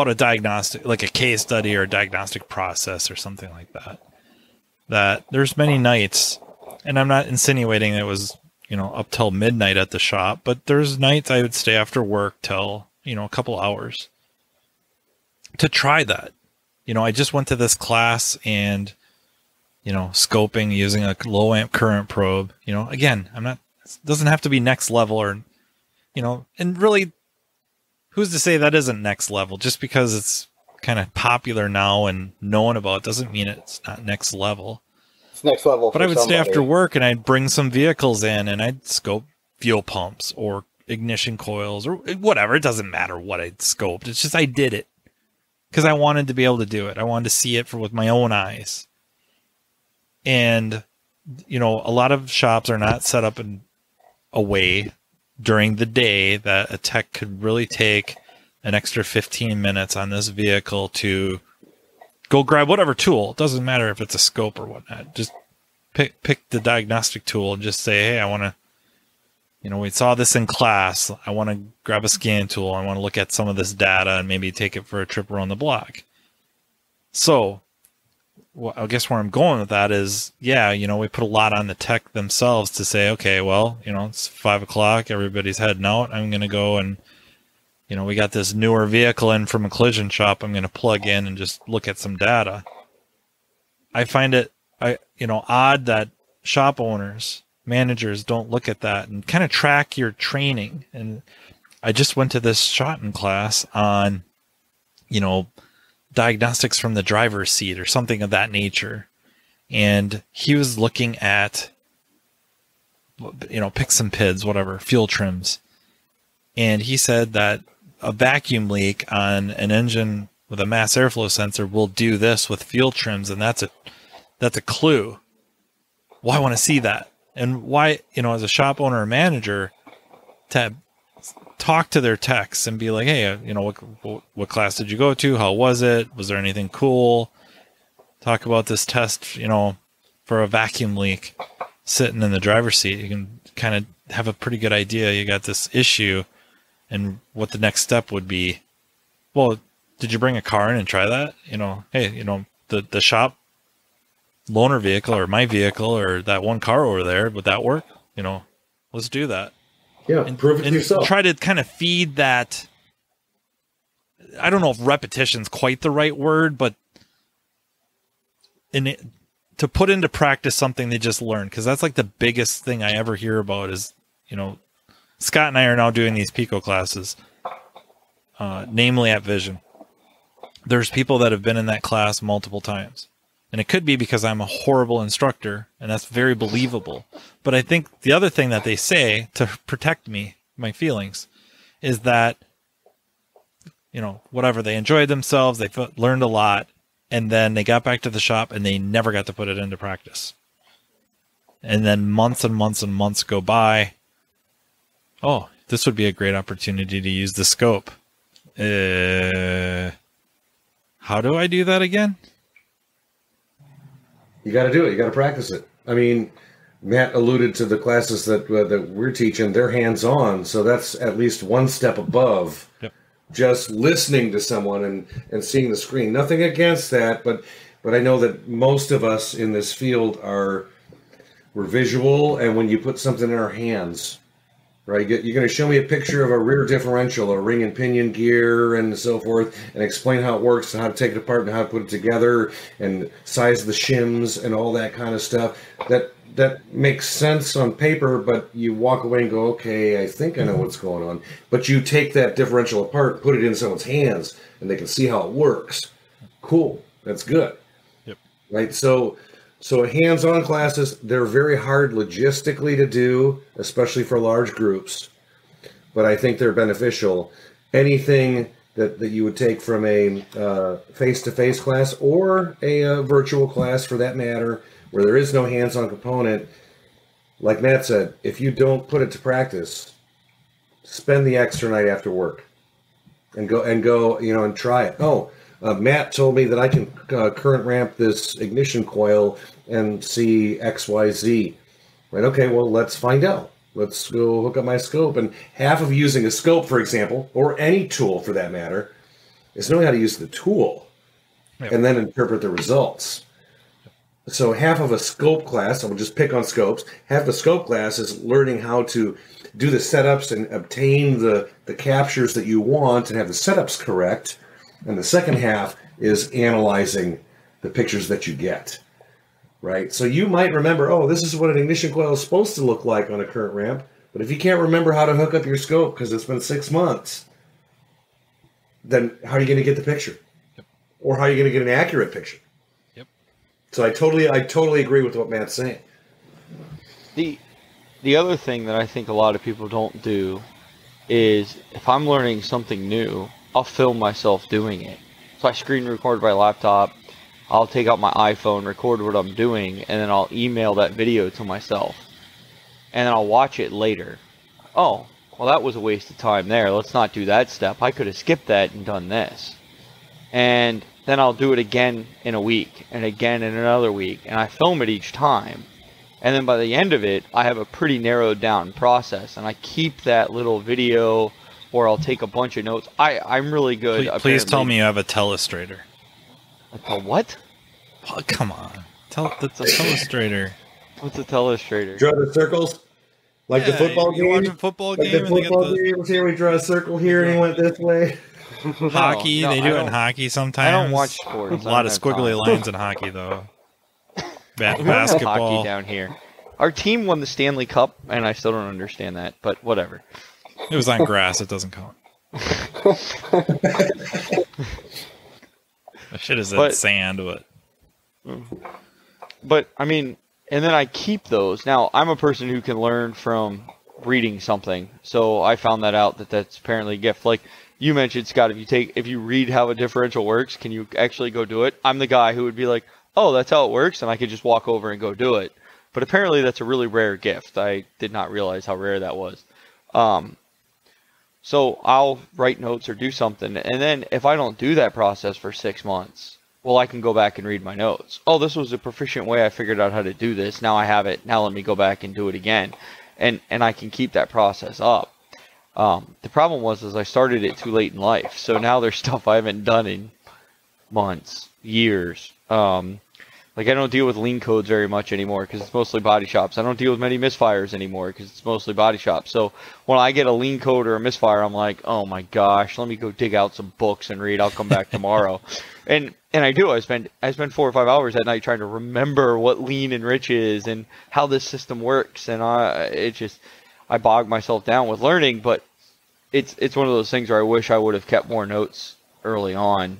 a diagnostic, like a case study or a diagnostic process or something like that. That there's many nights, and I'm not insinuating it was, up till midnight at the shop, but there's nights I would stay after work till, a couple hours to try that. I just went to this class and, scoping using a low amp current probe, again, it doesn't have to be next level or, and really, who's to say that isn't next level? Just because it's kind of popular now and known about doesn't mean it's not next level. It's next level. But I would stay after work and I'd bring some vehicles in and I'd scope fuel pumps or ignition coils or whatever. It doesn't matter what I'd scoped. It's just I did it because I wanted to be able to do it. I wanted to see it with my own eyes. And, a lot of shops are not set up in a way during the day that a tech could really take an extra 15 minutes on this vehicle to go grab whatever tool. It doesn't matter if it's a scope or whatnot. Just pick the diagnostic tool and just say, hey, I want to, we saw this in class. I want to grab a scan tool. I want to look at some of this data and maybe take it for a trip around the block. So, well, I guess where I'm going with that is, we put a lot on the tech themselves to say, okay, well, it's 5 o'clock. Everybody's heading out. I'm going to go and, we got this newer vehicle in from a collision shop. I'm going to plug in and just look at some data. I find it, odd that shop owners, managers don't look at that and kind of track your training. And I just went to this Shotton class on, diagnostics from the driver's seat or something of that nature. And he was looking at, picks and PIDs, whatever, fuel trims. And he said that a vacuum leak on an engine with a mass airflow sensor will do this with fuel trims. And that's a clue. Well, I want to see that. And why, as a shop owner or manager, to talk to their techs and be like, hey, what class did you go to? How was it? Was there anything cool? Talk about this test, for a vacuum leak sitting in the driver's seat. You can kind of have a pretty good idea. You got this issue and what the next step would be. Well, did you bring a car in and try that? Hey, the shop loaner vehicle or my vehicle or that one car over there, would that work? Let's do that. Yeah, and prove it to yourself. Try to kind of feed that. I don't know if repetition's quite the right word, but to put into practice something they just learned, because that's like the biggest thing I ever hear about is, you know, Scott and I are now doing these Pico classes, namely at Vision. There's people that have been in that class multiple times. And it could be because I'm a horrible instructor, and that's very believable. But I think the other thing that they say to protect me, my feelings, is that, you know, whatever, they enjoyed themselves, they learned a lot, and then they got back to the shop and they never got to put it into practice. And then months and months and months go by. Oh, this would be a great opportunity to use the scope. How do I do that again? You got to do it. You got to practice it. I mean, Matt alluded to the classes that we're teaching. They're hands-on, so that's at least one step above just listening to someone and seeing the screen. Nothing against that, but I know that most of us in this field we're visual, and when you put something in our hands, right, you're going to show me a picture of a rear differential, a ring and pinion gear, and so forth, and explain how it works, and how to take it apart, and how to put it together, and size of the shims, and all that kind of stuff. That makes sense on paper, but you walk away and go, okay, I think I know what's going on. But you take that differential apart, put it in someone's hands, and they can see how it works. Cool. That's good. Yep. Right? So hands-on classes, they're very hard logistically to do, especially for large groups. But I think they're beneficial. Anything that you would take from a face-to-face class or a virtual class, for that matter, where there is no hands-on component, like Matt said, if you don't put it to practice, spend the extra night after work and go, and try it. Matt told me that I can current ramp this ignition coil and see XYZ. Right? Okay, well, let's find out. Let's go hook up my scope. And half of using a scope, for example, or any tool for that matter, is knowing how to use the tool and then interpret the results. So half of a scope class, I will just pick on scopes, half a scope class is learning how to do the setups and obtain the captures that you want and have the setups correct. And the second half is analyzing the pictures that you get, right? So you might remember, this is what an ignition coil is supposed to look like on a current ramp. But if you can't remember how to hook up your scope because it's been 6 months, then how are you going to get the picture? Yep. Or how are you going to get an accurate picture? Yep. So I totally agree with what Matt's saying. The other thing that I think a lot of people don't do is, if I'm learning something new, I'll film myself doing it. So I screen record my laptop, I'll take out my iPhone, record what I'm doing, and then I'll email that video to myself. And then I'll watch it later. Oh, well, that was a waste of time there. Let's not do that step. I could have skipped that and done this. And then I'll do it again in a week, and again in another week, and I film it each time. And then by the end of it, I have a pretty narrowed down process, and I keep that little video, or I'll take a bunch of notes. I'm really good. Please tell me you have a telestrator. A what? Oh, come on. That's a telestrator. What's a telestrator? Draw the circles? Like the football game? You watch a football like game? The football game? Here we draw a circle here and he went this way. Hockey, they do it in hockey sometimes. I don't watch sports. A lot of squiggly lines in hockey, though. Basketball. Hockey down here. Our team won the Stanley Cup, and I still don't understand that, but whatever. It was on grass. It doesn't count. I should have said sand, But, I mean, and then I keep those. Now, I'm a person who can learn from reading something, so I found that out that's apparently a gift. Like you mentioned, Scott, if you read how a differential works, can you actually go do it? I'm the guy who would be like, oh, that's how it works, and I could just walk over and go do it. But apparently that's a really rare gift. I did not realize how rare that was. So I'll write notes or do something, and then if I don't do that process for 6 months, well, I can go back and read my notes. Oh, this was a proficient way I figured out how to do this. Now I have it. Now let me go back and do it again. And I can keep that process up. The problem was I started it too late in life. So now there's stuff I haven't done in months, years. Like, I don't deal with lean codes very much anymore because it's mostly body shops. I don't deal with many misfires anymore because it's mostly body shops. So when I get a lean code or a misfire, I'm like, oh my gosh, let me go dig out some books and read. I'll come back tomorrow. And I do. I spend 4 or 5 hours at night trying to remember what lean and rich is and how this system works. And I bog myself down with learning, but it's one of those things where I wish I would have kept more notes early on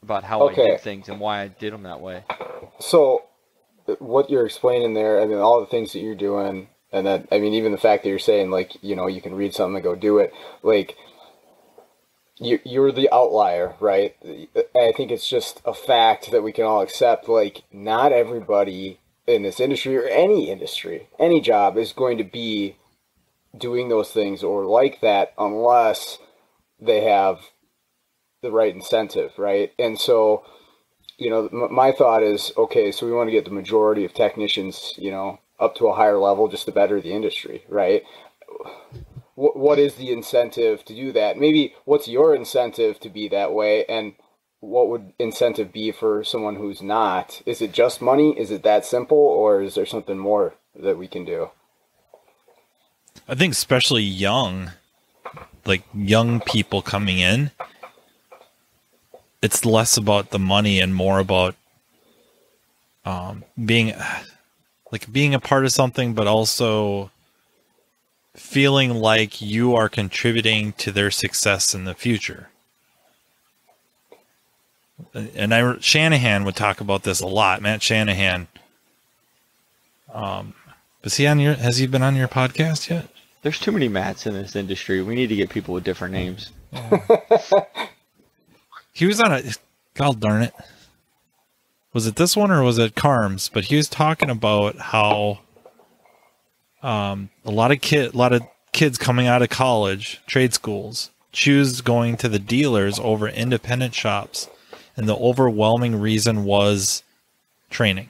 about how I did things and why I did them that way. So what you're explaining there, I mean, all the things that you're doing, and then, I mean, even the fact that you're saying, like, you know, you can read something and go do it, like, you're the outlier, right? I think it's just a fact that we can all accept, like, not everybody in this industry or any industry, any job is going to be doing those things or like that unless they have the right incentive, right? And so, you know, my thought is, okay, so we want to get the majority of technicians, you know, up to a higher level just to better the industry, right? What is the incentive to do that? Maybe what's your incentive to be that way, and what would incentive be for someone who's not? Is it just money? Is it that simple, or is there something more that we can do? I think especially young people coming in, it's less about the money and more about being a part of something, but also feeling like you are contributing to their success in the future. And Shanahan would talk about this a lot. Matt Shanahan. Has he been on your podcast yet? There's too many Matts in this industry. We need to get people with different names. He was on God darn it. Was it this one or was it Carms? But he was talking about how a lot of kids coming out of college, trade schools, choose going to the dealers over independent shops. And the overwhelming reason was training.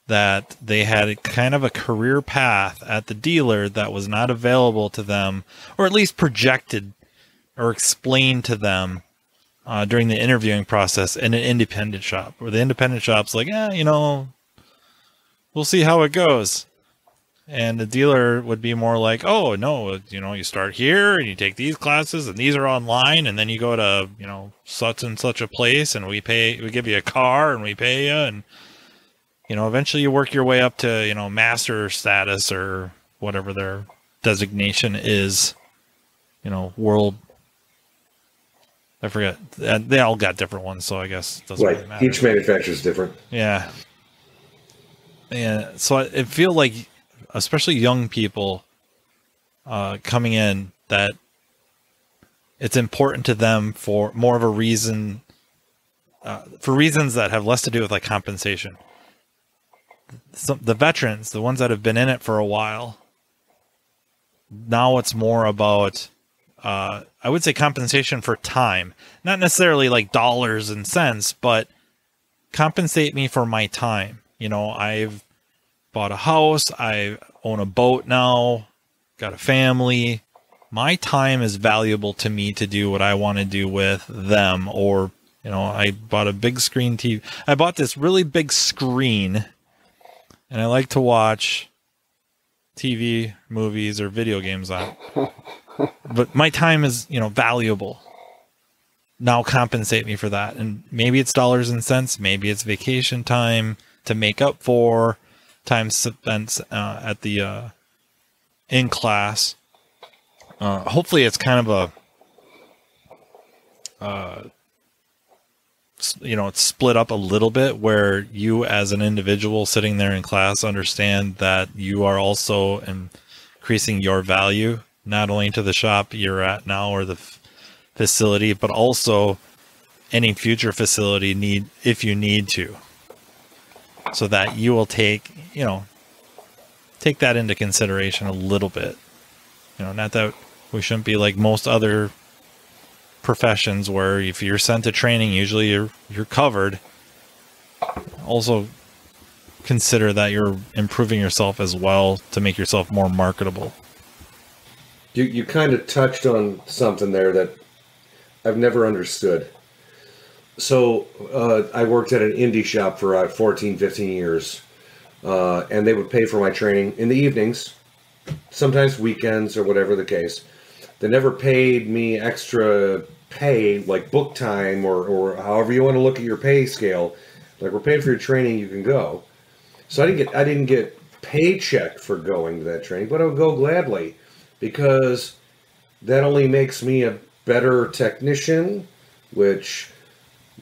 That they had kind of a career path at the dealer that was not available to them, or at least projected or explained to them during the interviewing process in an independent shop, where the independent shop's like, you know, we'll see how it goes. And the dealer would be more like, oh, no, you know, you start here and you take these classes and these are online. And then you go to, you know, such and such a place and we give you a car and we pay you. And, you know, eventually you work your way up to, you know, master status or whatever their designation is, you know, world. I forget. They all got different ones, so I guess it doesn't really matter. Each manufacturer is different. Yeah. And so I feel like, especially young people coming in, that it's important to them for more of a reason, for reasons that have less to do with like compensation. The veterans, the ones that have been in it for a while, now it's more about, I would say, compensation for time. Not necessarily like dollars and cents, but compensate me for my time. You know, I've bought a house, I own a boat now, got a family. My time is valuable to me to do what I want to do with them. Or, you know, I bought a big screen TV. I bought this really big screen, and I like to watch TV, movies, or video games on it. But my time is, you know, valuable. Now compensate me for that. And maybe it's dollars and cents. Maybe it's vacation time to make up for time spent at the in class. Hopefully it's kind of a you know, it's split up a little bit where you as an individual sitting there in class understand that you are also increasing your value, not only to the shop you're at now or the facility, but also any future facility if you need to, so that you will take that into consideration a little bit. You know, not that we shouldn't be like most other professions where if you're sent to training, usually you're covered. Also consider that you're improving yourself as well to make yourself more marketable. You kind of touched on something there that I've never understood. So I worked at an indie shop for 14, 15 years, and they would pay for my training in the evenings, sometimes weekends or whatever the case. They never paid me extra pay, like book time or however you want to look at your pay scale. Like, we're paying for your training, you can go. So I didn't get paycheck for going to that training, but I would go gladly because that only makes me a better technician, which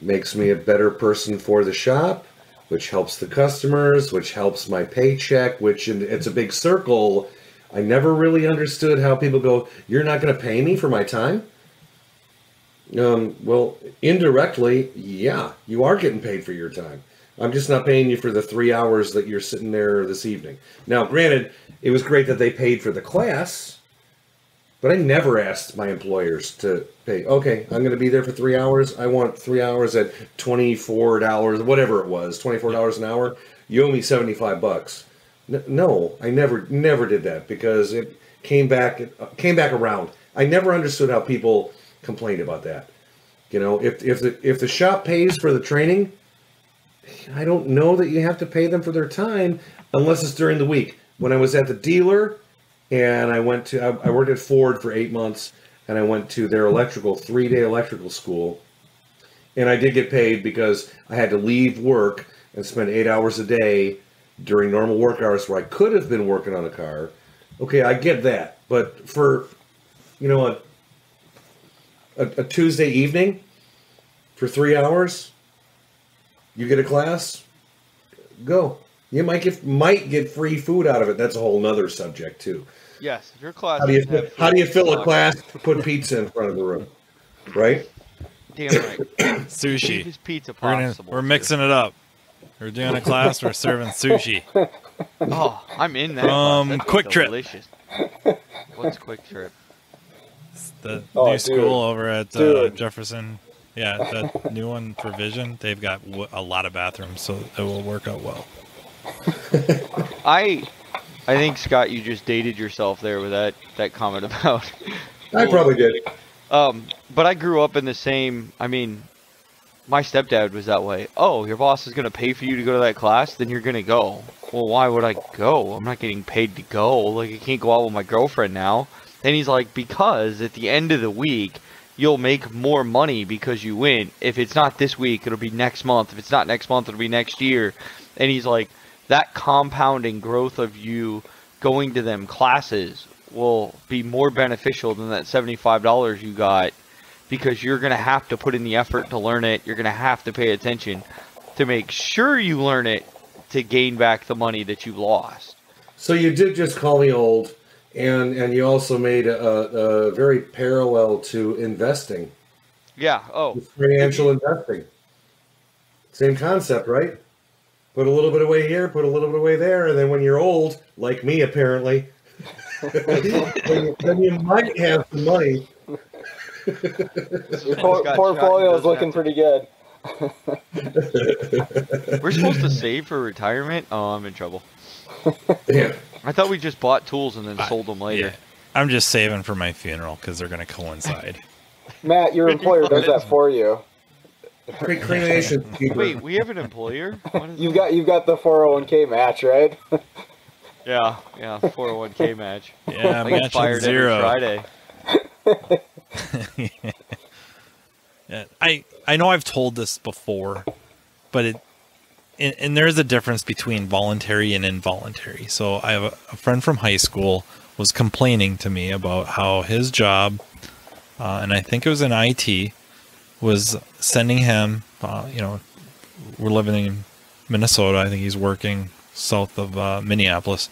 makes me a better person for the shop, which helps the customers, which helps my paycheck, which it's a big circle. I never really understood how people go, you're not going to pay me for my time? Well, indirectly, yeah, you are getting paid for your time. I'm just not paying you for the 3 hours that you're sitting there this evening. Now, granted, it was great that they paid for the class, but I never asked my employers to pay. Okay, I'm going to be there for 3 hours. I want 3 hours at $24, whatever it was, $24 an hour. You owe me $75. No, I never did that because it came back around. I never understood how people complained about that. You know, if the shop pays for the training, I don't know that you have to pay them for their time unless it's during the week. When I was at the dealer and I worked at Ford for 8 months and I went to their 3-day electrical school, and I did get paid because I had to leave work and spend 8 hours a day during normal work hours where I could have been working on a car. Okay, I get that. But for, you know, a Tuesday evening for 3 hours, you get a class, go. You might get free food out of it. That's a whole nother subject too. Yes, if your class. How do you fill a class? Put pizza in front of the room, right? Damn right. Sushi. Is pizza possible? We're mixing it up. We're doing a class. We're serving sushi. Oh, I'm in that. Quick Trip. Delicious. What's Quick Trip? It's the new school over at Jefferson. Yeah, that new one for Vision. They've got a lot of bathrooms, so it will work out well. I think, Scott, you just dated yourself there with that comment about. I probably did. But I grew up in the same. I mean, my stepdad was that way. Oh, your boss is going to pay for you to go to that class, then you're going to go. Well, why would I go? I'm not getting paid to go. Like, I can't go out with my girlfriend now. And he's like, because at the end of the week, you'll make more money because you win. If it's not this week, it'll be next month. If it's not next month, it'll be next year. And he's like, that compounding growth of you going to them classes will be more beneficial than that $75 you got, because you're going to have to put in the effort to learn it. You're going to have to pay attention to make sure you learn it to gain back the money that you lost. So you did just call me old, and you also made a very parallel to investing. Yeah. Oh. Financial investing. Same concept, right? Put a little bit away here, put a little bit away there, and then when you're old, like me apparently, then you might have some money. Your portfolio is looking pretty good. We're supposed to save for retirement? Oh, I'm in trouble. Yeah. I thought we just bought tools and then sold them later. Yeah. I'm just saving for my funeral because they're going to coincide. Matt, your employer does that for you. Cremation. Wait, we have an employer? You've got the 401k match, right? Yeah, 401k match. Yeah, I get fired zero. every Friday. Yeah, I know I've told this before, but and there is a difference between voluntary and involuntary. So I have a friend from high school was complaining to me about how his job, and I think it was in IT, was sending him, we're living in Minnesota. I think he's working south of Minneapolis,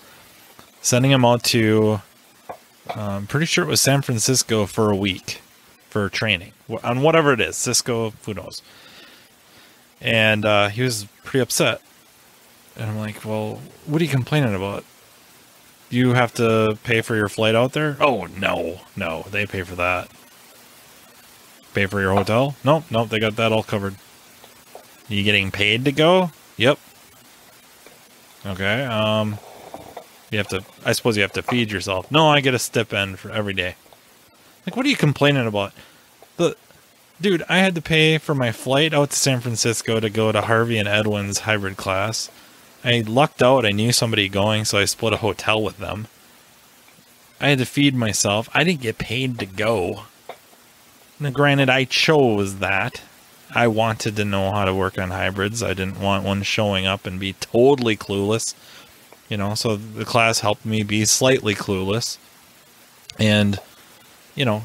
sending him out to, I'm pretty sure it was San Francisco for a week for training on whatever it is, Cisco, who knows. And he was pretty upset. And I'm like, well, what are you complaining about? You have to pay for your flight out there? Oh, no, they pay for that. Pay for your hotel? Nope, they got that all covered. You getting paid to go? Yep. Okay, I suppose you have to feed yourself. No, I get a stipend for every day. Like, what are you complaining about? Dude, I had to pay for my flight out to San Francisco to go to Harvey and Edwin's hybrid class. I lucked out. I knew somebody going, so I split a hotel with them. I had to feed myself. I didn't get paid to go. Now, granted, I chose that. I wanted to know how to work on hybrids. I didn't want one showing up and be totally clueless. You know, so the class helped me be slightly clueless. And, you know,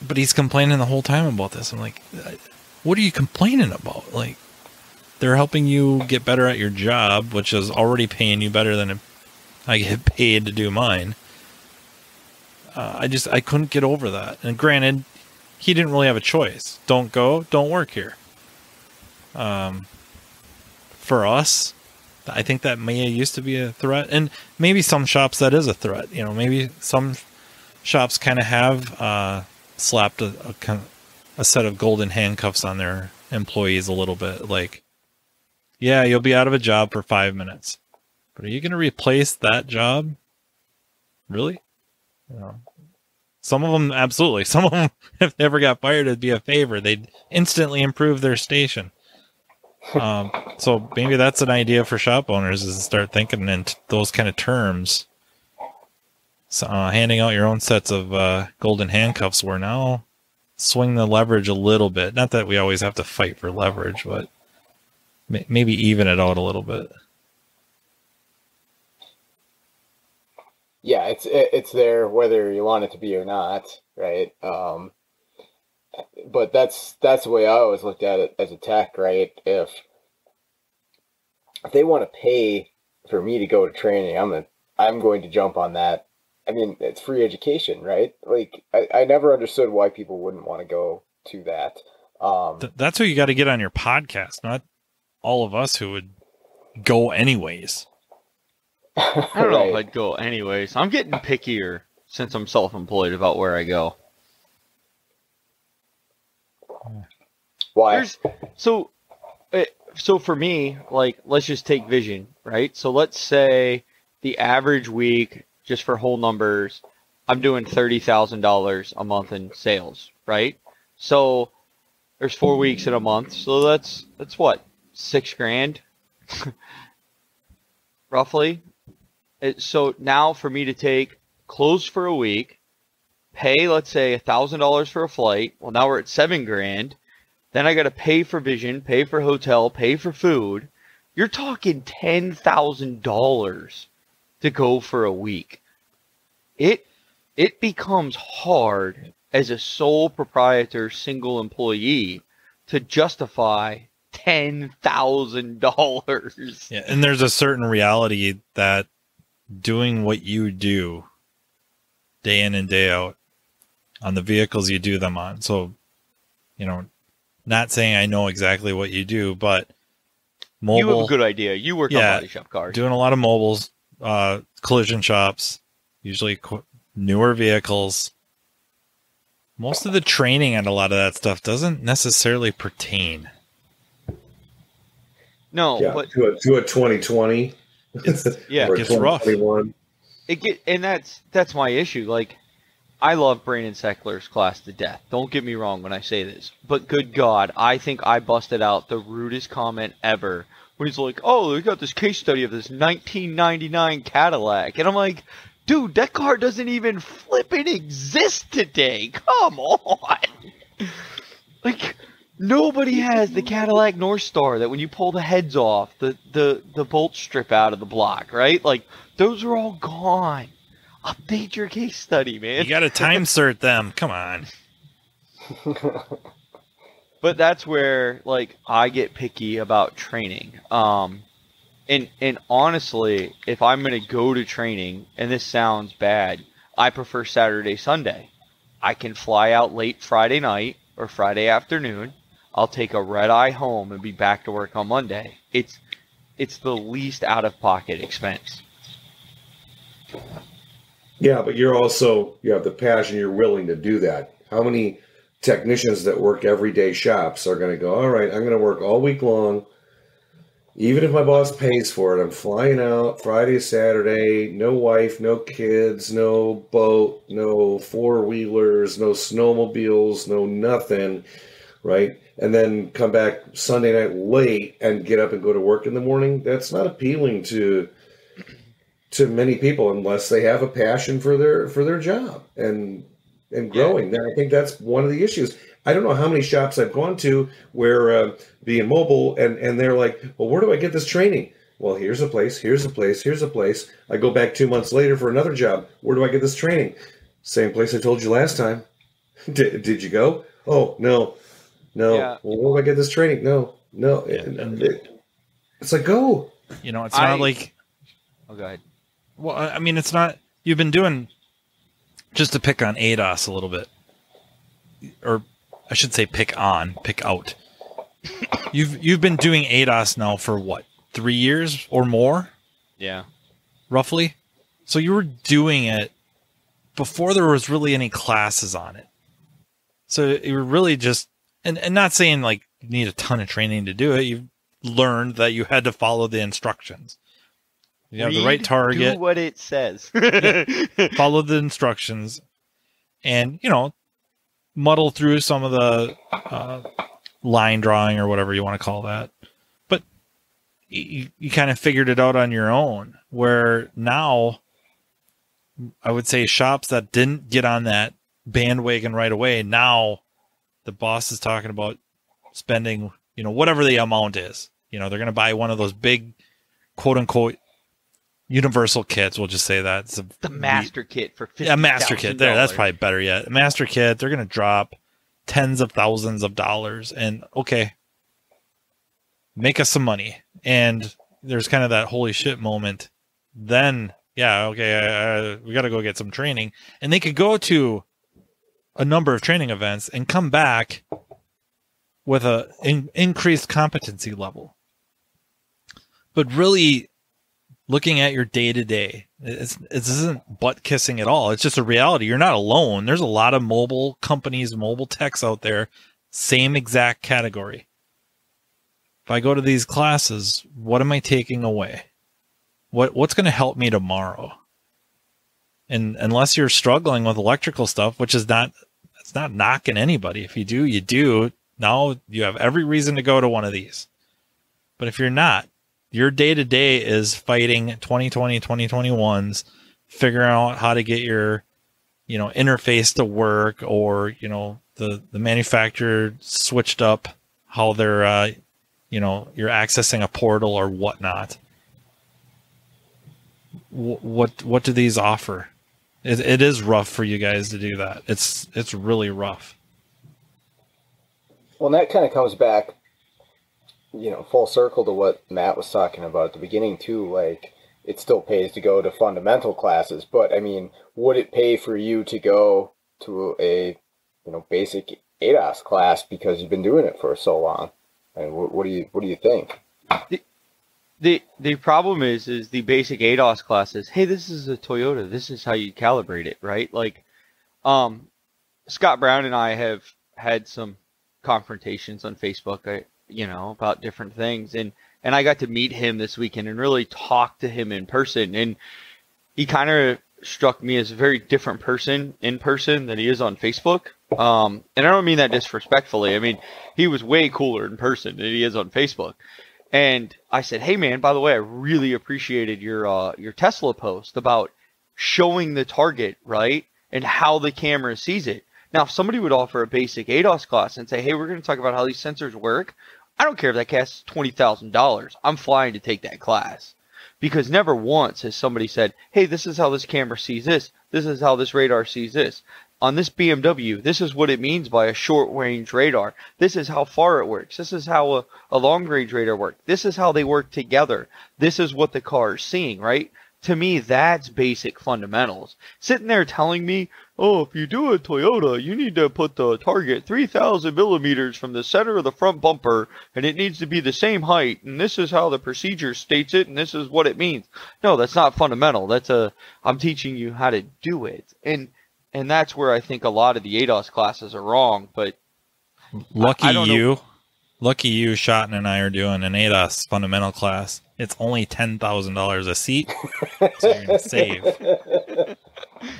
but he's complaining the whole time about this. I'm like, what are you complaining about? Like, they're helping you get better at your job, which is already paying you better than I get paid to do mine. I couldn't get over that. And granted, he didn't really have a choice. Don't go, don't work here. For us, I think that may used to be a threat. And maybe some shops that is a threat. You know, maybe some shops kind of have slapped a set of golden handcuffs on their employees a little bit. Like, yeah, you'll be out of a job for 5 minutes. But are you going to replace that job? Really? You know, some of them, absolutely. Some of them, if they ever got fired, it'd be a favor. They'd instantly improve their station. So maybe that's an idea for shop owners, is to start thinking in those kind of terms. So, handing out your own sets of golden handcuffs, where now swing the leverage a little bit. Not that we always have to fight for leverage, but maybe even it out a little bit. Yeah, it's there whether you want it to be or not, right? But that's the way I always looked at it as a tech, right? If they want to pay for me to go to training, I'm going to jump on that. I mean, it's free education, right? Like, I never understood why people wouldn't want to go to that. That's who you got to get on your podcast, not all of us who would go anyways. I don't know if I'd go anyways. I'm getting pickier since I'm self-employed about where I go. Why? So for me, like, let's just take vision, right? So let's say the average week, just for whole numbers, I'm doing $30,000 a month in sales, right? So there's 4 weeks in a month, so that's what, $6,000, roughly. So now for me to take close for a week, pay, let's say, $1,000 for a flight. Well, now we're at $7,000. Then I got to pay for vision, pay for hotel, pay for food. You're talking $10,000 to go for a week. It becomes hard as a sole proprietor, single employee to justify $10,000. Yeah, and there's a certain reality that doing what you do day in and day out on the vehicles you do them on. So, you know, not saying I know exactly what you do, but mobile. You have a good idea. You work on body shop cars. Doing a lot of mobiles, collision shops, usually newer vehicles. Most of the training and a lot of that stuff doesn't necessarily pertain. No, yeah, but to a 2020. It gets rough. And that's my issue. Like, I love Brandon Seckler's class to death. Don't get me wrong when I say this, but good God, I think I busted out the rudest comment ever when he's like, "Oh, we got this case study of this 1999 Cadillac," and I'm like, "Dude, that car doesn't even flipping exist today. Come on!" Like, nobody has the Cadillac North Star that when you pull the heads off, the bolt strip out of the block, right? Like, those are all gone. Update your case study, man. You got to time cert them. Come on. But that's where, like, I get picky about training. And honestly, if I'm going to go to training, and this sounds bad, I prefer Saturday, Sunday. I can fly out late Friday night or Friday afternoon. I'll take a red eye home and be back to work on Monday. It's the least out-of-pocket expense. Yeah, but you have the passion, you're willing to do that. How many technicians that work everyday shops are going to go, all right, I'm going to work all week long. Even if my boss pays for it, I'm flying out Friday, Saturday, no wife, no kids, no boat, no four-wheelers, no snowmobiles, no nothing. right? And then come back Sunday night late and get up and go to work in the morning. That's not appealing to many people unless they have a passion for their job and growing. And I think that's one of the issues. I don't know how many shops I've gone to where being mobile and they're like, well, where do I get this training? Well, here's a place, here's a place, here's a place. I go back 2 months later for another job. Where do I get this training? Same place I told you last time. Did you go? Oh, no. Yeah. Well, where do I get this training? No. It's like, go. You know, it's not like... Oh, go ahead. Well, I mean, it's not... You've been doing... Just to pick on ADAS a little bit. Or I should say pick out. You've been doing ADAS now for what? 3 years or more? Yeah. Roughly? So you were doing it before there was really any classes on it. So you were really just... And not saying like you need a ton of training to do it. You learned that you had to follow the instructions. You have the right target. Do what it says. Follow the instructions. And, you know, muddle through some of the line drawing or whatever you want to call that. But you kind of figured it out on your own. Where now, I would say shops that didn't get on that bandwagon right away, now the boss is talking about spending, you know, whatever the amount is. You know, they're going to buy one of those big, quote unquote, universal kits. We'll just say that. It's the master kit for $50,000. Yeah, master kit. There, that's probably better yet. A master kit, they're going to drop tens of thousands of dollars. And, okay, make us some money. And there's kind of that holy shit moment. Then, yeah, okay, we got to go get some training. And they could go to a number of training events and come back with a increased competency level. But really looking at your day-to-day, it isn't butt kissing at all. It's just a reality. You're not alone. There's a lot of mobile companies, mobile techs out there, same exact category. If I go to these classes, what am I taking away? What's going to help me tomorrow? And unless you're struggling with electrical stuff, which is it's not knocking anybody. If you do, you do. Now you have every reason to go to one of these. But if you're not, your day-to-day is fighting 2020, 2021s, figuring out how to get your, you know, interface to work, or, you know, the manufacturer switched up how they're, you know, you're accessing a portal or whatnot. What do these offer? It is rough for you guys to do that. It's really rough. Well, and that kind of comes back, you know, full circle to what Matt was talking about at the beginning too. Like, it still pays to go to fundamental classes, but I mean, would it pay for you to go to a, you know, basic ADAS class because you've been doing it for so long? And what do you think? The problem is the basic ADAS classes. Hey, this is a Toyota. This is how you calibrate it, right? Like, Scott Brown and I have had some confrontations on Facebook, you know, about different things, and I got to meet him this weekend and really talk to him in person, and he kind of struck me as a very different person in person than he is on Facebook. And I don't mean that disrespectfully. I mean, he was way cooler in person than he is on Facebook. And I said, hey man, by the way, I really appreciated your Tesla post about showing the target, right? And how the camera sees it. Now, if somebody would offer a basic ADAS class and say, hey, we're going to talk about how these sensors work, I don't care if that costs $20,000. I'm flying to take that class. Because never once has somebody said, hey, this is how this camera sees this. This is how this radar sees this. On this BMW, this is what it means by a short-range radar. This is how far it works. This is how a long-range radar works. This is how they work together. This is what the car is seeing, right? To me, that's basic fundamentals. Sitting there telling me, oh, if you do a Toyota, you need to put the target 3,000 millimeters from the center of the front bumper, and it needs to be the same height, and this is how the procedure states it, and this is what it means. No, that's not fundamental. I'm teaching you how to do it. And that's where I think a lot of the ADAS classes are wrong, but lucky you, Shotton and I are doing an ADAS fundamental class. It's only $10,000 a seat, so you're going to save.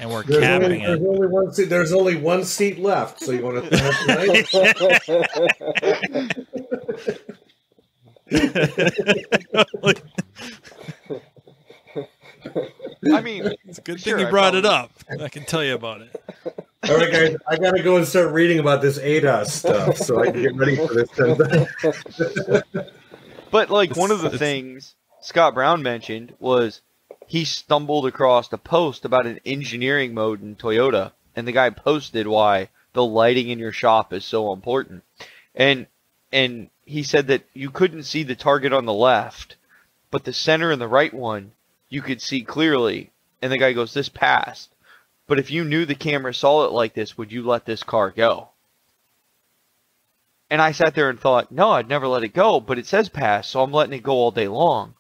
and we're capping it. There's only one seat left, so you want to tonight? I mean, it's a good thing you brought it up. I can tell you about it. All right, guys, I got to go and start reading about this ADAS stuff so I can get ready for this. But like one of the things Scott Brown mentioned was he stumbled across a post about an engineering mode in Toyota, and the guy posted why the lighting in your shop is so important. And he said that you couldn't see the target on the left, but the center and the right one you could see clearly. And the guy goes, "This passed. But if you knew the camera saw it like this, would you let this car go?" And I sat there and thought, no, I'd never let it go, but it says pass, so I'm letting it go all day long.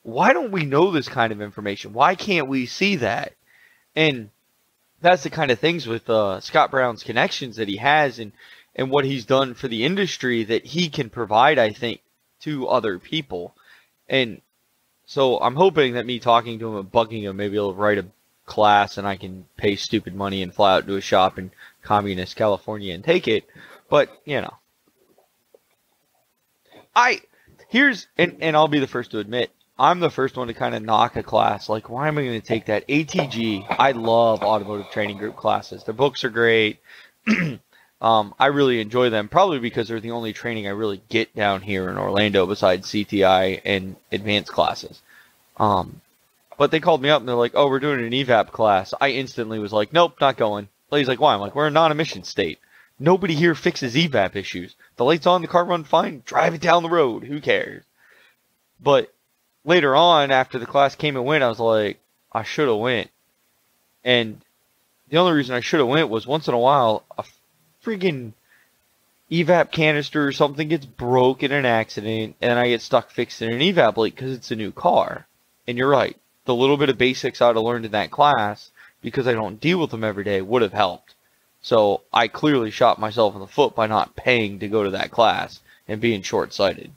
Why don't we know this kind of information? Why can't we see that? And that's the kind of things with Scott Brown's connections that he has and what he's done for the industry that he can provide, I think, to other people. And so I'm hoping that me talking to him and bugging him, maybe he'll write a class and I can pay stupid money and fly out to a shop in communist California and take it. But, you know. And I'll be the first to admit, I'm the first one to kind of knock a class. Like, why am I going to take that? ATG, I love automotive training group classes. Their books are great. I really enjoy them, probably because they're the only training I really get down here in Orlando besides CTI and advanced classes. But they called me up and they're like, "Oh, we're doing an EVAP class." I instantly was like, "Nope, not going." He's like, "Why?" I'm like, "We're a non-emission state. Nobody here fixes EVAP issues. The light's on, the car run fine, drive it down the road. Who cares?" But later on, after the class came and went, I was like, I should have went. And the only reason I should have went was once in a while, a friggin' EVAP canister or something gets broke in an accident, and I get stuck fixing an EVAP leak because it's a new car. And you're right. The little bit of basics I would have learned in that class, because I don't deal with them every day, would have helped. So I clearly shot myself in the foot by not paying to go to that class and being short-sighted.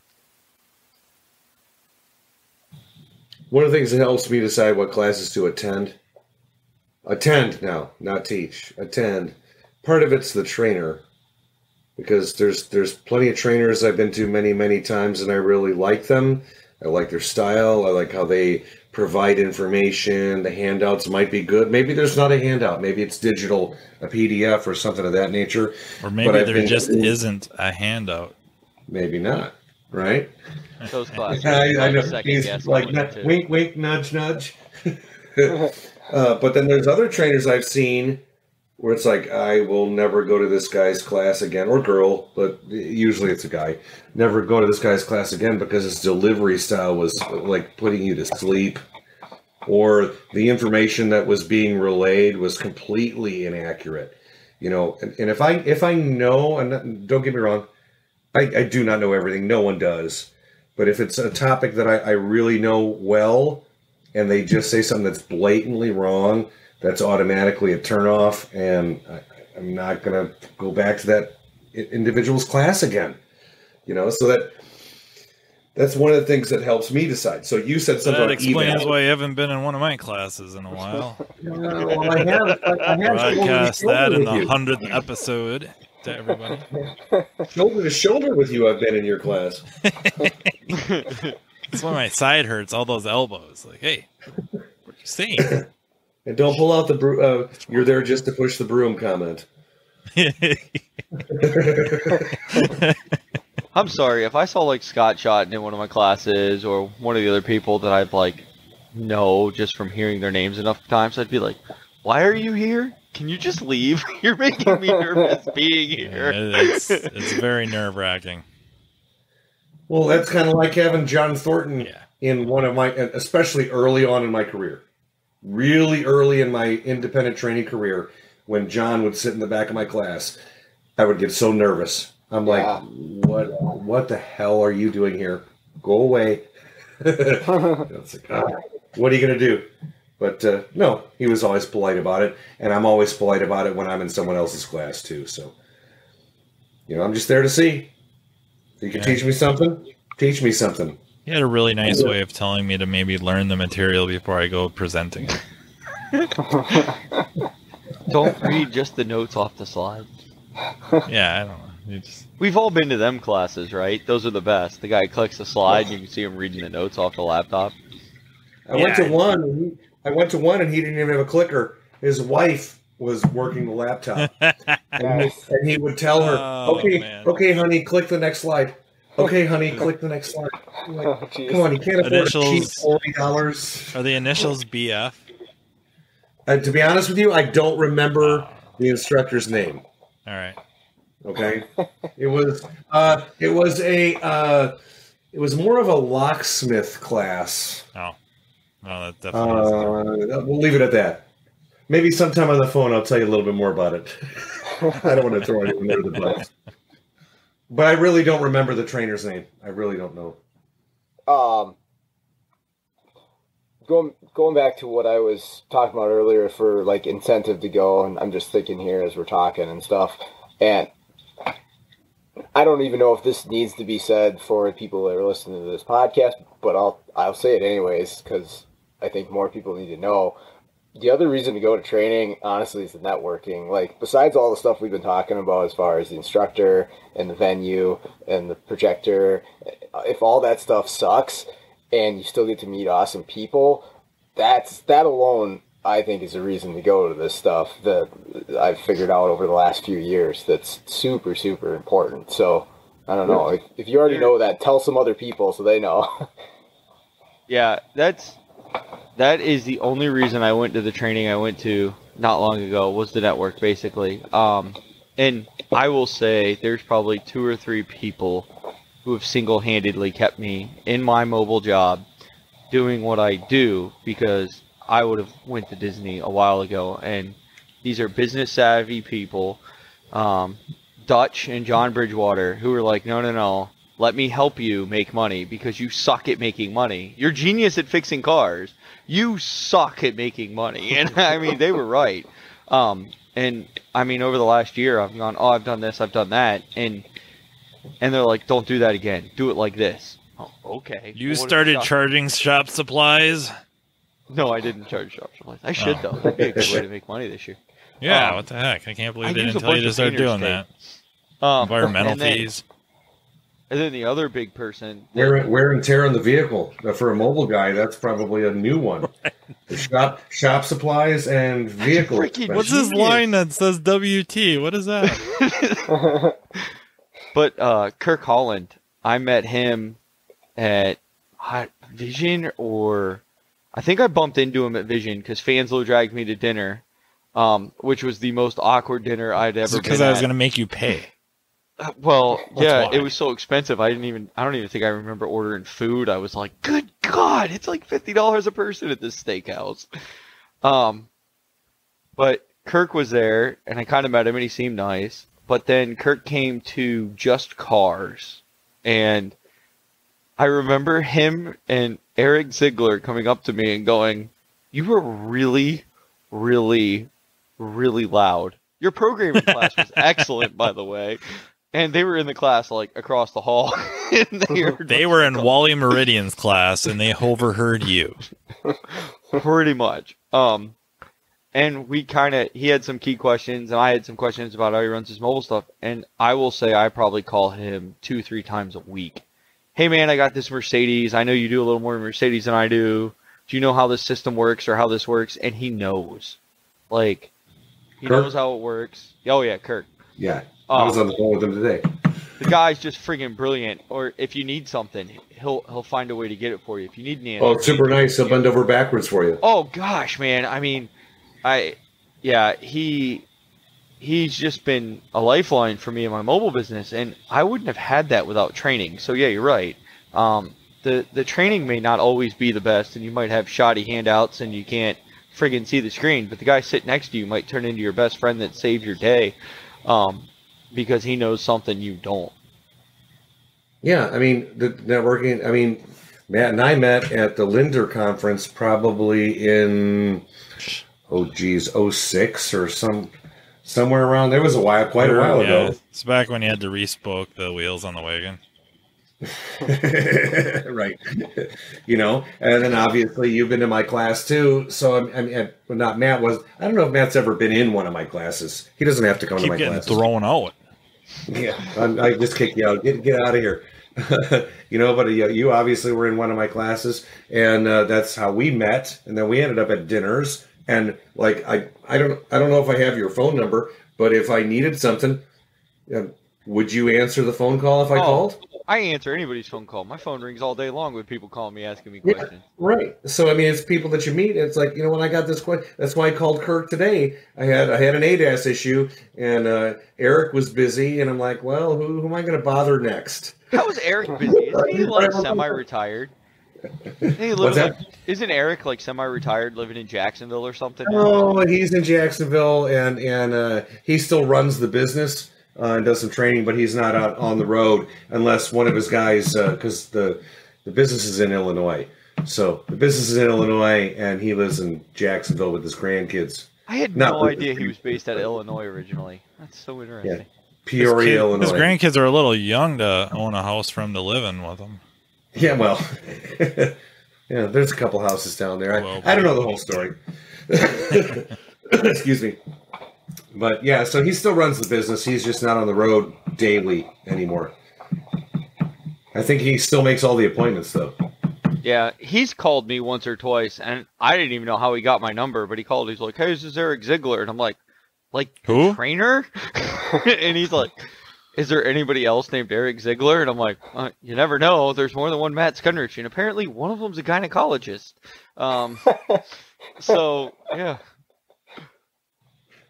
One of the things that helps me decide what classes to attend now, not teach, attend. Part of it's the trainer, because there's plenty of trainers I've been to many times and I really like them. I like their style. I like how they provide information. The handouts might be good. Maybe there's not a handout. Maybe it's digital, a PDF or something of that nature. Or maybe there just isn't a handout. Maybe not, right? Those classes. I know. He's like, wink, wink, nudge, nudge. But then there's other trainers I've seen where it's like, I will never go to this guy's class again, or girl, but usually it's a guy. Never go to this guy's class again because his delivery style was like putting you to sleep, or the information that was being relayed was completely inaccurate. You know, and if I know, and don't get me wrong, I do not know everything. No one does. But if it's a topic that I really know well, and they just say something that's blatantly wrong, that's automatically a turnoff, and I'm not going to go back to that individual's class again. You know, so that's one of the things that helps me decide. So you said something. That explains why you haven't been in one of my classes in a while. Well, I have broadcast that in the 100th episode to everybody. Shoulder to shoulder with you, I've been in your class. That's why my side hurts. All those elbows. Like, hey, what are you saying? And don't pull out the you're there just to push the broom comment. I'm sorry, if I saw like Scott Shotton in one of my classes or one of the other people that I'd like know just from hearing their names enough times, I'd be like, "Why are you here? Can you just leave? You're making me nervous being here." It's very nerve-wracking. Well, that's kind of like having John Thornton in one of my, especially early on in my career. Really early in my independent training career, when John would sit in the back of my class, I would get so nervous. I'm like, what the hell are you doing here? Go away. It's like, what are you going to do? But no, he was always polite about it. And I'm always polite about it when I'm in someone else's class too. So, you know, I'm just there to see. You can teach me something? Teach me something. He had a really nice way of telling me to maybe learn the material before I go presenting it. Don't read just the notes off the slide. Yeah, I don't know. We've all been to them classes, right? Those are the best. The guy clicks the slide, and you can see him reading the notes off the laptop. I went to one, and he didn't even have a clicker. His wife was working the laptop, and he would tell her, "Okay, honey, click the next slide. Okay, honey, click the next slide." Like, come on, you can't afford Initials, a cheap $40. Are the initials BF? To be honest with you, I don't remember the instructor's name. All right. Okay, it was more of a locksmith class. Oh, no, that definitely isn't. We'll leave it at that. Maybe sometime on the phone I'll tell you a little bit more about it. I don't want to throw anyone under the bus. But I really don't remember the trainer's name. I really don't know. Going back to what I was talking about earlier for like incentive to go, and I'm just thinking here as we're talking and stuff, and I don't even know if this needs to be said for people that are listening to this podcast, but I'll say it anyways because I think more people need to know. The other reason to go to training, honestly, is the networking. Like, besides all the stuff we've been talking about as far as the instructor and the venue and the projector, if all that stuff sucks and you still get to meet awesome people, that alone, I think, is a reason to go to this stuff that I've figured out over the last few years that's super, super important. So, I don't know. If you already know that, tell some other people so they know. Yeah, that is the only reason I went to the training I went to not long ago, was the network, basically. And I will say there's probably 2 or 3 people who have single-handedly kept me in my mobile job doing what I do, because I would have went to Disney a while ago. And these are business-savvy people, Dutch and John Bridgewater, who are like, no, let me help you make money because you suck at making money. You're genius at fixing cars. You suck at making money. And I mean, they were right. And I mean, over the last year, I've gone, I've done this, I've done that. And they're like, don't do that again. Do it like this. Oh, okay. You started charging shop supplies? No, I didn't charge shop supplies. I should, though. That'd be a good way to make money this year. Yeah, what the heck? I can't believe they didn't tell you to start doing that. Environmental fees. And then the other big person... Wear and tear on the vehicle. For a mobile guy, that's probably a new one. Right. Shop supplies and vehicle. What's this line that says WT? What is that? But Kirk Holland, I met him at Vision, or... I think I bumped into him at Vision because Fanslow dragged me to dinner, which was the most awkward dinner I'd ever been at. Because I was going to make you pay. Well, yeah, it was so expensive. I don't even think I remember ordering food. I was like, good God, it's like $50 a person at this steakhouse. But Kirk was there, and I kind of met him, and he seemed nice. But then Kirk came to Just Cars, and I remember him and Eric Ziegler coming up to me and going, "You were really, really, really loud. Your programming class was excellent, by the way." And they were in the class, like, across the hall. And they were in Wally Meridian's class, and they overheard you. Pretty much. And he had some key questions, and I had some questions about how he runs his mobile stuff. And I will say I probably call him 2-3 times a week. Hey, man, I got this Mercedes. I know you do a little more Mercedes than I do. Do you know how this system works or how this works? And he knows. Like, he knows how it works. Oh, yeah, Kirk. Yeah. I was on the phone with him today. The guy's just friggin' brilliant. Or if you need something, he'll find a way to get it for you. If you need an answer. Oh, super nice. He'll bend over backwards for you. Oh, gosh, man. I mean, he's just been a lifeline for me in my mobile business, and I wouldn't have had that without training. So, yeah, you're right. The training may not always be the best, and you might have shoddy handouts, and you can't friggin' see the screen, but the guy sitting next to you might turn into your best friend that saved your day. Because he knows something you don't. Yeah, I mean, the networking, I mean, Matt and I met at the Linder conference probably in, 06 or somewhere around there. Was quite a while ago. It's back when you had to re-spoke the wheels on the wagon. Right. You know, and then obviously you've been to my class too. So I mean, not Matt was. I don't know if Matt's ever been in one of my classes. He doesn't have to come to Keep my getting classes. thrown out. Yeah, I just kick you out. Get out of here. You know, but you obviously were in one of my classes, and that's how we met. And then we ended up at dinners. And like I don't know if I have your phone number, but if I needed something, would you answer the phone call if I called? I answer anybody's phone call. My phone rings all day long with people calling me, asking me questions. Yeah, right. So I mean, it's people that you meet. It's like, you know, when I got this question, that's why I called Kirk today. I had an ADAS issue, and Eric was busy, and I'm like, well, who am I going to bother next? How is Eric busy? Isn't he like semi-retired? Isn't Eric like semi-retired, living in Jacksonville or something? Oh, he's in Jacksonville, and he still runs the business. And does some training, but he's not out on the road unless one of his guys, because the business is in Illinois. So the business is in Illinois, and he lives in Jacksonville with his grandkids. I had no idea he was based out of Illinois originally. That's so interesting. Yeah. Peoria, Illinois. His grandkids are a little young to own a house for him to live in with them. Yeah, well, yeah, there's a couple houses down there. I don't know the whole story. Excuse me. But yeah, so he still runs the business. He's just not on the road daily anymore. I think he still makes all the appointments, though. Yeah, he's called me once or twice, and I didn't even know how he got my number, but he called. He's like, hey, this is Eric Ziegler. And I'm like who? Trainer? And he's like, is there anybody else named Eric Ziegler? And I'm like, you never know. There's more than one Matt Skundrich, and apparently one of them's a gynecologist. So, yeah.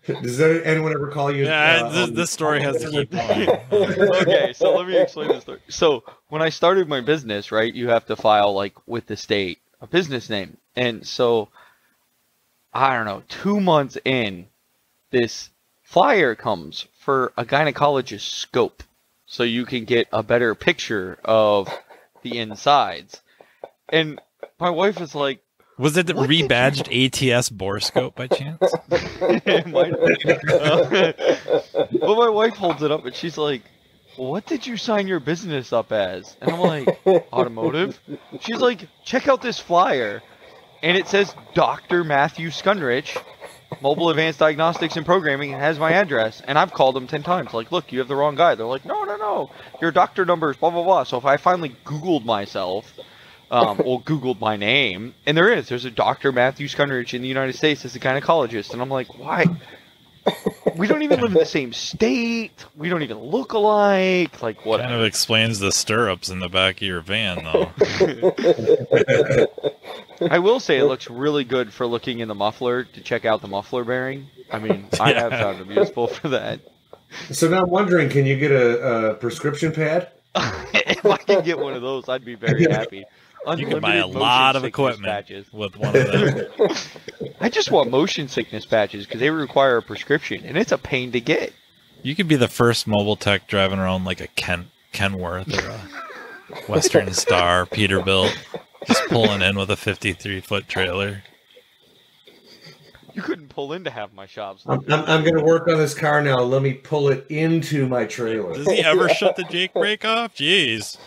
Does anyone ever call you? Yeah, this story has to keep going. Okay, so let me explain this story. So when I started my business, right, you have to file like with the state a business name, and so I don't know, 2 months in, this flyer comes for a gynecologist scope, so you can get a better picture of the insides, and my wife is like, was it the rebadged ATS borescope by chance? It might have been. But my wife holds it up and she's like, what did you sign your business up as? And I'm like, Automotive? She's like, check out this flyer. And it says Dr. Matthew Skundrich, Mobile Advanced Diagnostics and Programming, and has my address. And I've called them 10 times. Like, look, you have the wrong guy. They're like, no. Your doctor number is blah, blah, blah. So if I finally Googled myself, or Googled my name, and there's a Dr. Matthew Skundrich in the United States as a gynecologist, and I'm like, why? We don't even live in the same state. We don't even look alike. Like, what? Kind of explains the stirrups in the back of your van, though. I will say it looks really good for looking in the muffler to check out the muffler bearing. I mean, I have found them useful for that. So now I'm wondering, can you get a prescription pad? If I can get one of those, I'd be very happy. You can buy a lot of equipment patches with one of them. I just want motion sickness patches because they require a prescription, and it's a pain to get. You could be the first mobile tech driving around like a Kenworth or a Western Star, Peterbilt, just pulling in with a 53-foot trailer. You couldn't pull into half my shops. I'm going to work on this car now. Let me pull it into my trailer. Does he ever shut the Jake brake off? Jeez.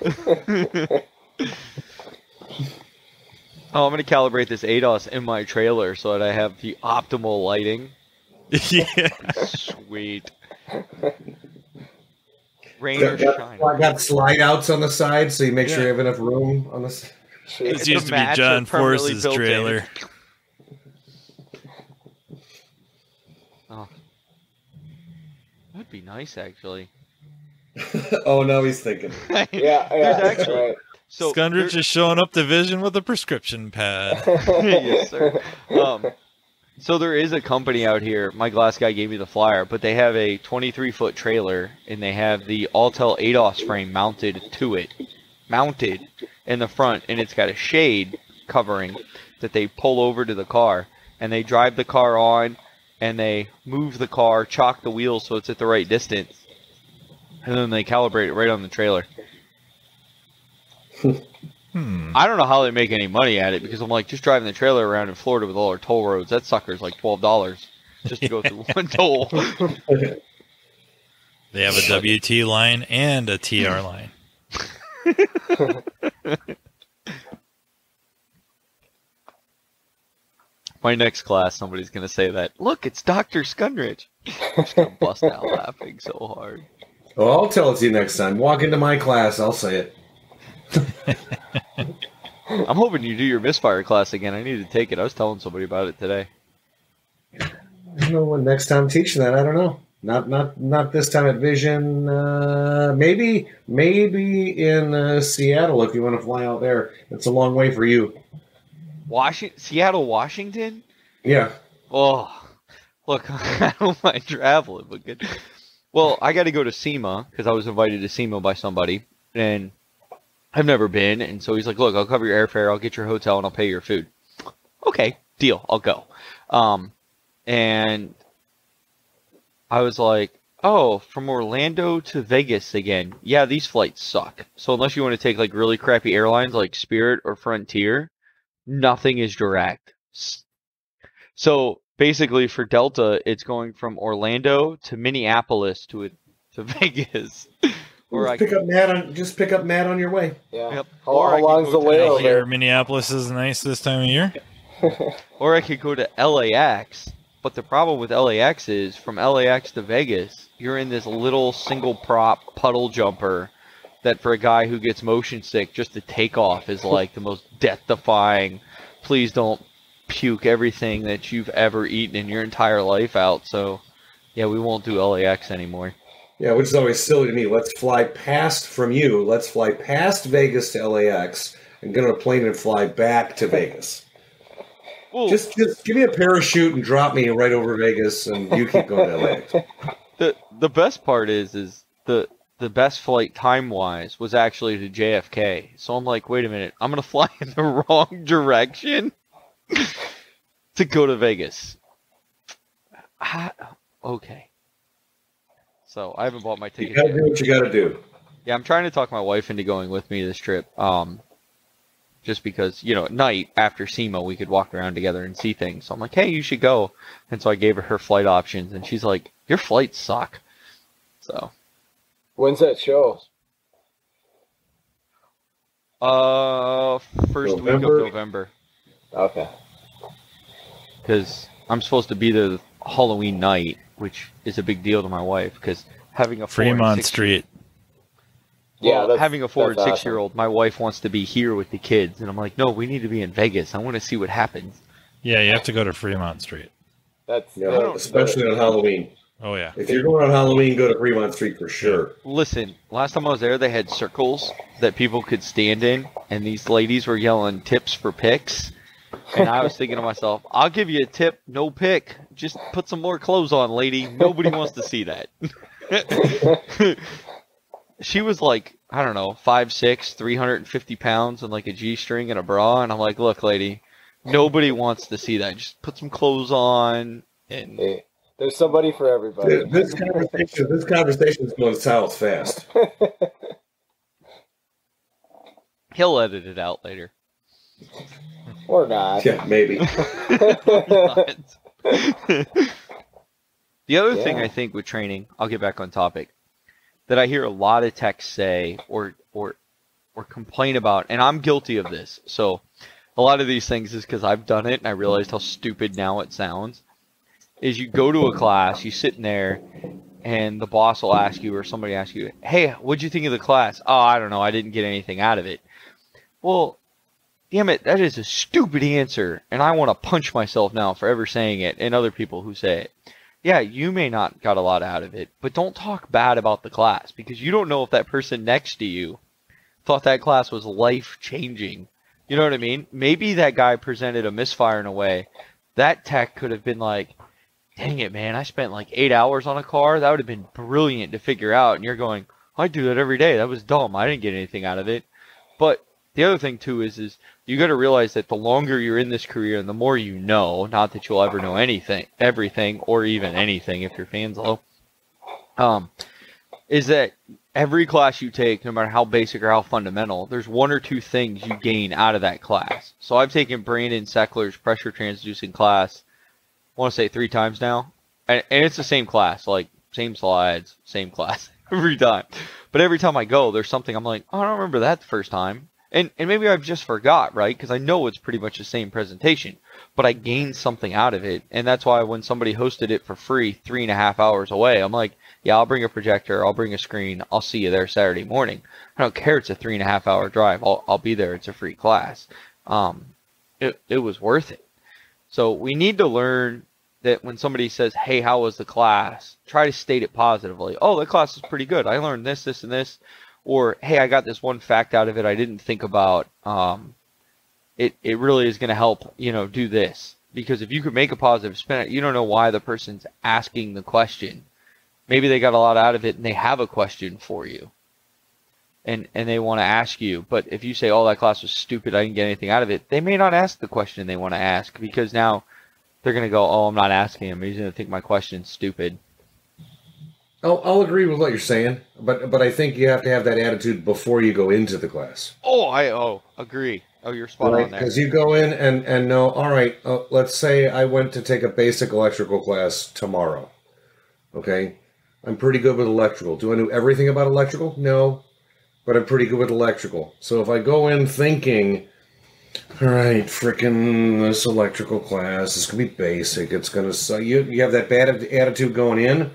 Oh, I'm going to calibrate this ADAS in my trailer so that I have the optimal lighting. Yeah. Sweet. Rain or shine. I got slide outs on the side, so you make sure you have enough room on the side. This used to be John Force's trailer. Oh. That'd be nice, actually. Oh, no, he's thinking. Yeah, There's actually... right. So Skundrich is showing up to Vision with a prescription pad. Yes, sir. So there is a company out here. My glass guy gave me the flyer, but they have a 23-foot trailer, and they have the Altel ADAS frame mounted to it, mounted in the front, and it's got a shade covering that they pull over to the car, and they drive the car on, and they move the car, chock the wheels so it's at the right distance, and then they calibrate it right on the trailer. I don't know how they make any money at it, because I'm like, just driving the trailer around in Florida with all our toll roads, that sucker's like $12 just to go through one toll. They have a WT line and a TR line. My next class, somebody's going to say that. Look, it's Dr. Skundrich. I'm just going to bust out laughing so hard. Oh, I'll tell it to you next time. Walk into my class, I'll say it. I'm hoping you do your misfire class again. I need to take it. I was telling somebody about it today. I don't know when next time I'm teaching that. I don't know. Not this time at Vision. Maybe in Seattle if you want to fly out there. It's a long way for you. Seattle, Washington? Yeah. Oh, look, I don't mind traveling, but good. Well, I got to go to SEMA because I was invited to SEMA by somebody, and I've never been. And so he's like, look, I'll cover your airfare, I'll get your hotel, and I'll pay your food. Okay, deal, I'll go. And I was like, oh, from Orlando to Vegas again. Yeah, these flights suck. So unless you want to take like really crappy airlines like Spirit or Frontier, nothing is direct. So basically for Delta, it's going from Orlando to Minneapolis to Vegas. Or just pick up Matt on your way. Yeah. Yep. How long's the I layover? hear Minneapolis is nice this time of year. Or I could go to LAX. But the problem with LAX is from LAX to Vegas, you're in this little single prop puddle jumper that for a guy who gets motion sick, just to take off is like the most death-defying. Please don't puke everything that you've ever eaten in your entire life out. So, yeah, we won't do LAX anymore. Yeah, which is always silly to me. Let's fly past Vegas to LAX and get on a plane and fly back to Vegas. Well, Just give me a parachute and drop me right over Vegas, and you keep going to LAX. the best part is the best flight time-wise was actually to JFK. So I'm like, wait a minute, I'm going to fly in the wrong direction to go to Vegas. Okay. So I haven't bought my ticket You got to yet. do what you got to do. Yeah, I'm trying to talk my wife into going with me this trip. Just because, at night after SEMA, we could walk around together and see things. So I'm like, hey, you should go. And so I gave her flight options, and she's like, your flights suck. So. When's that show? First week of November. Okay. Because I'm supposed to be there Halloween night, which is a big deal to my wife, because having a Fremont Street. Well, having a 4 and that's 6-year-old, my wife wants to be here with the kids, and I'm like, no, we need to be in Vegas. I want to see what happens. Yeah, you have to go to Fremont Street. Especially on Halloween. Oh, yeah. If you're going on Halloween, go to Fremont Street for sure. Listen, last time I was there, they had circles that people could stand in, and these ladies were yelling tips for picks. And I was thinking to myself, I'll give you a tip, no pick. Just put some more clothes on, lady. Nobody wants to see that. She was like, I don't know, 5'6", 350 pounds, and like a G-string and a bra. And I'm like, look, lady, nobody wants to see that. Just put some clothes on. And Hey, there's somebody for everybody. This conversation is going south fast. he'll edit it out later. Or not. Yeah, maybe. The other thing I think with training, I'll get back on topic, that I hear a lot of techs say or complain about, and I'm guilty of this. So a lot of these things is because I've done it and I realized how stupid now it sounds. Is you go to a class, you sit in there, and the boss will ask you or somebody asks you, hey, what'd you think of the class? Oh, I don't know, I didn't get anything out of it. Well, damn it, that is a stupid answer, and I want to punch myself now for ever saying it, and other people who say it. Yeah, you may not got a lot out of it, but don't talk bad about the class, because you don't know if that person next to you thought that class was life-changing. You know what I mean? Maybe that guy presented a misfire in a way. That tech could have been like, dang it, man, I spent like 8 hours on a car. That would have been brilliant to figure out. And you're going, I do that every day. That was dumb. I didn't get anything out of it. But the other thing, too, is you got to realize that the longer you're in this career and the more you know, not that you'll ever know anything, everything, or even anything if you're Fanslow, is that every class you take, no matter how basic or how fundamental, there's one or two things you gain out of that class. So I've taken Brandon Seckler's pressure transducing class, I want to say 3 times now. And it's the same class, like same slides, same class every time. But every time I go, there's something I'm like, oh, I don't remember that the first time. And maybe I've just forgot, right? Because I know it's pretty much the same presentation, but I gained something out of it. And that's why when somebody hosted it for free 3.5 hours away, I'm like, yeah, I'll bring a projector, I'll bring a screen, I'll see you there Saturday morning. I don't care it's a 3.5 hour drive. I'll be there. It's a free class. It was worth it. So we need to learn that when somebody says, hey, how was the class? Try to state it positively. Oh, the class was pretty good. I learned this, this, and this. Or, hey, I got this one fact out of it I didn't think about. It really is going to help, do this. Because if you could make a positive spin, you don't know why the person's asking the question. Maybe they got a lot out of it and they have a question for you. And they want to ask you. But if you say, oh, that class was stupid, I didn't get anything out of it, they may not ask the question they want to ask, because now they're going to go, oh, I'm not asking him. He's going to think my question's stupid. I'll agree with what you're saying, but I think you have to have that attitude before you go into the class. Oh, agree. Oh, you're spot on there. Because you go in and know, all right, let's say I went to take a basic electrical class tomorrow. Okay? I'm pretty good with electrical. Do I know everything about electrical? No. But I'm pretty good with electrical. So if I go in thinking, all right, frickin' this electrical class is going to be basic. It's going to, so you have that bad attitude going in,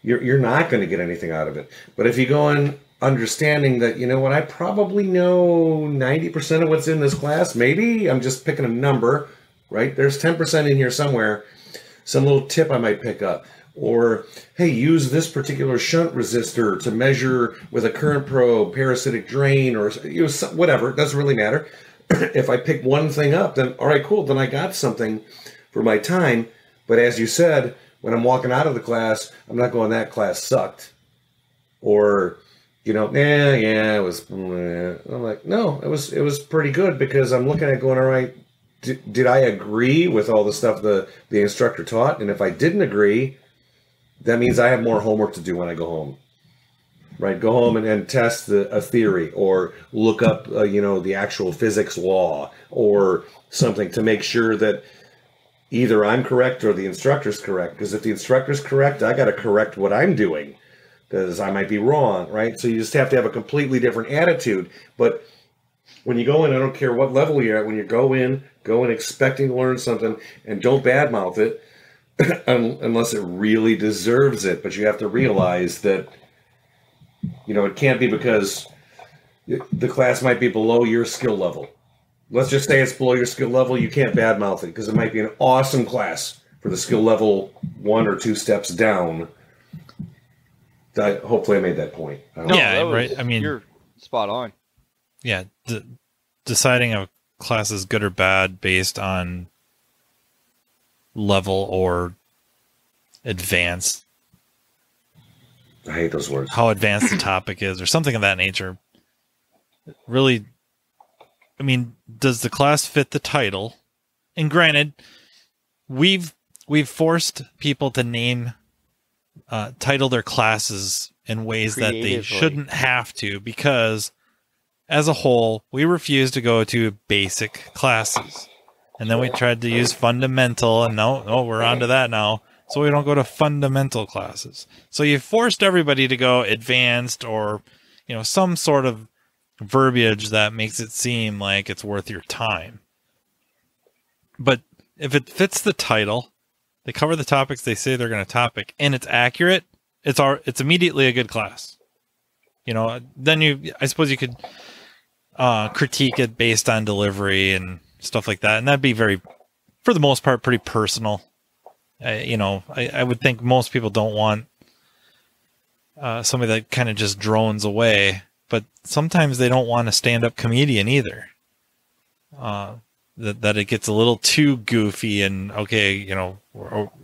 you're not going to get anything out of it. But if you go in understanding that, you know what, I probably know 90% of what's in this class, maybe I'm just picking a number, right? There's 10% in here somewhere, some little tip I might pick up. Or, hey, use this particular shunt resistor to measure with a current probe, parasitic drain, or whatever. It doesn't really matter. If I pick one thing up, then all right, cool. Then I got something for my time. But as you said, when I'm walking out of the class, I'm not going, that class sucked. Or, it was. I'm like, no, it was pretty good, because I'm looking at going, all right, did I agree with all the stuff the instructor taught? And if I didn't agree, that means I have more homework to do when I go home. Right? Go home and test a theory, or look up, the actual physics law or something to make sure that either I'm correct or the instructor's correct. Because if the instructor's correct, I got to correct what I'm doing, because I might be wrong, right? So you just have to have a completely different attitude. But when you go in, I don't care what level you're at, when you go in expecting to learn something, and don't badmouth it unless it really deserves it. But you have to realize that, it can't be because the class might be below your skill level. Let's just say it's below your skill level. You can't badmouth it, because it might be an awesome class for the skill level 1 or 2 steps down. Hopefully I made that point. Right. I mean, you're spot on. Yeah. Deciding a class is good or bad based on level or advanced. I hate those words. How advanced the topic is, or something of that nature. Really, I mean, does the class fit the title? And granted, we've forced people to title their classes in ways that they shouldn't have to, because as a whole, we refuse to go to basic classes. And then we tried to use fundamental, and no, we're on to that now. So we don't go to fundamental classes. So you forced everybody to go advanced, or, some sort of verbiage that makes it seem like it's worth your time. But if it fits the title, they cover the topics they say they're going to topic, and it's accurate, it's immediately a good class. Then I suppose you could critique it based on delivery and stuff like that, and that'd be for the most part, pretty personal. I would think most people don't want somebody that kind of just drones away, but sometimes they don't want a stand-up comedian either. That it gets a little too goofy, and okay, are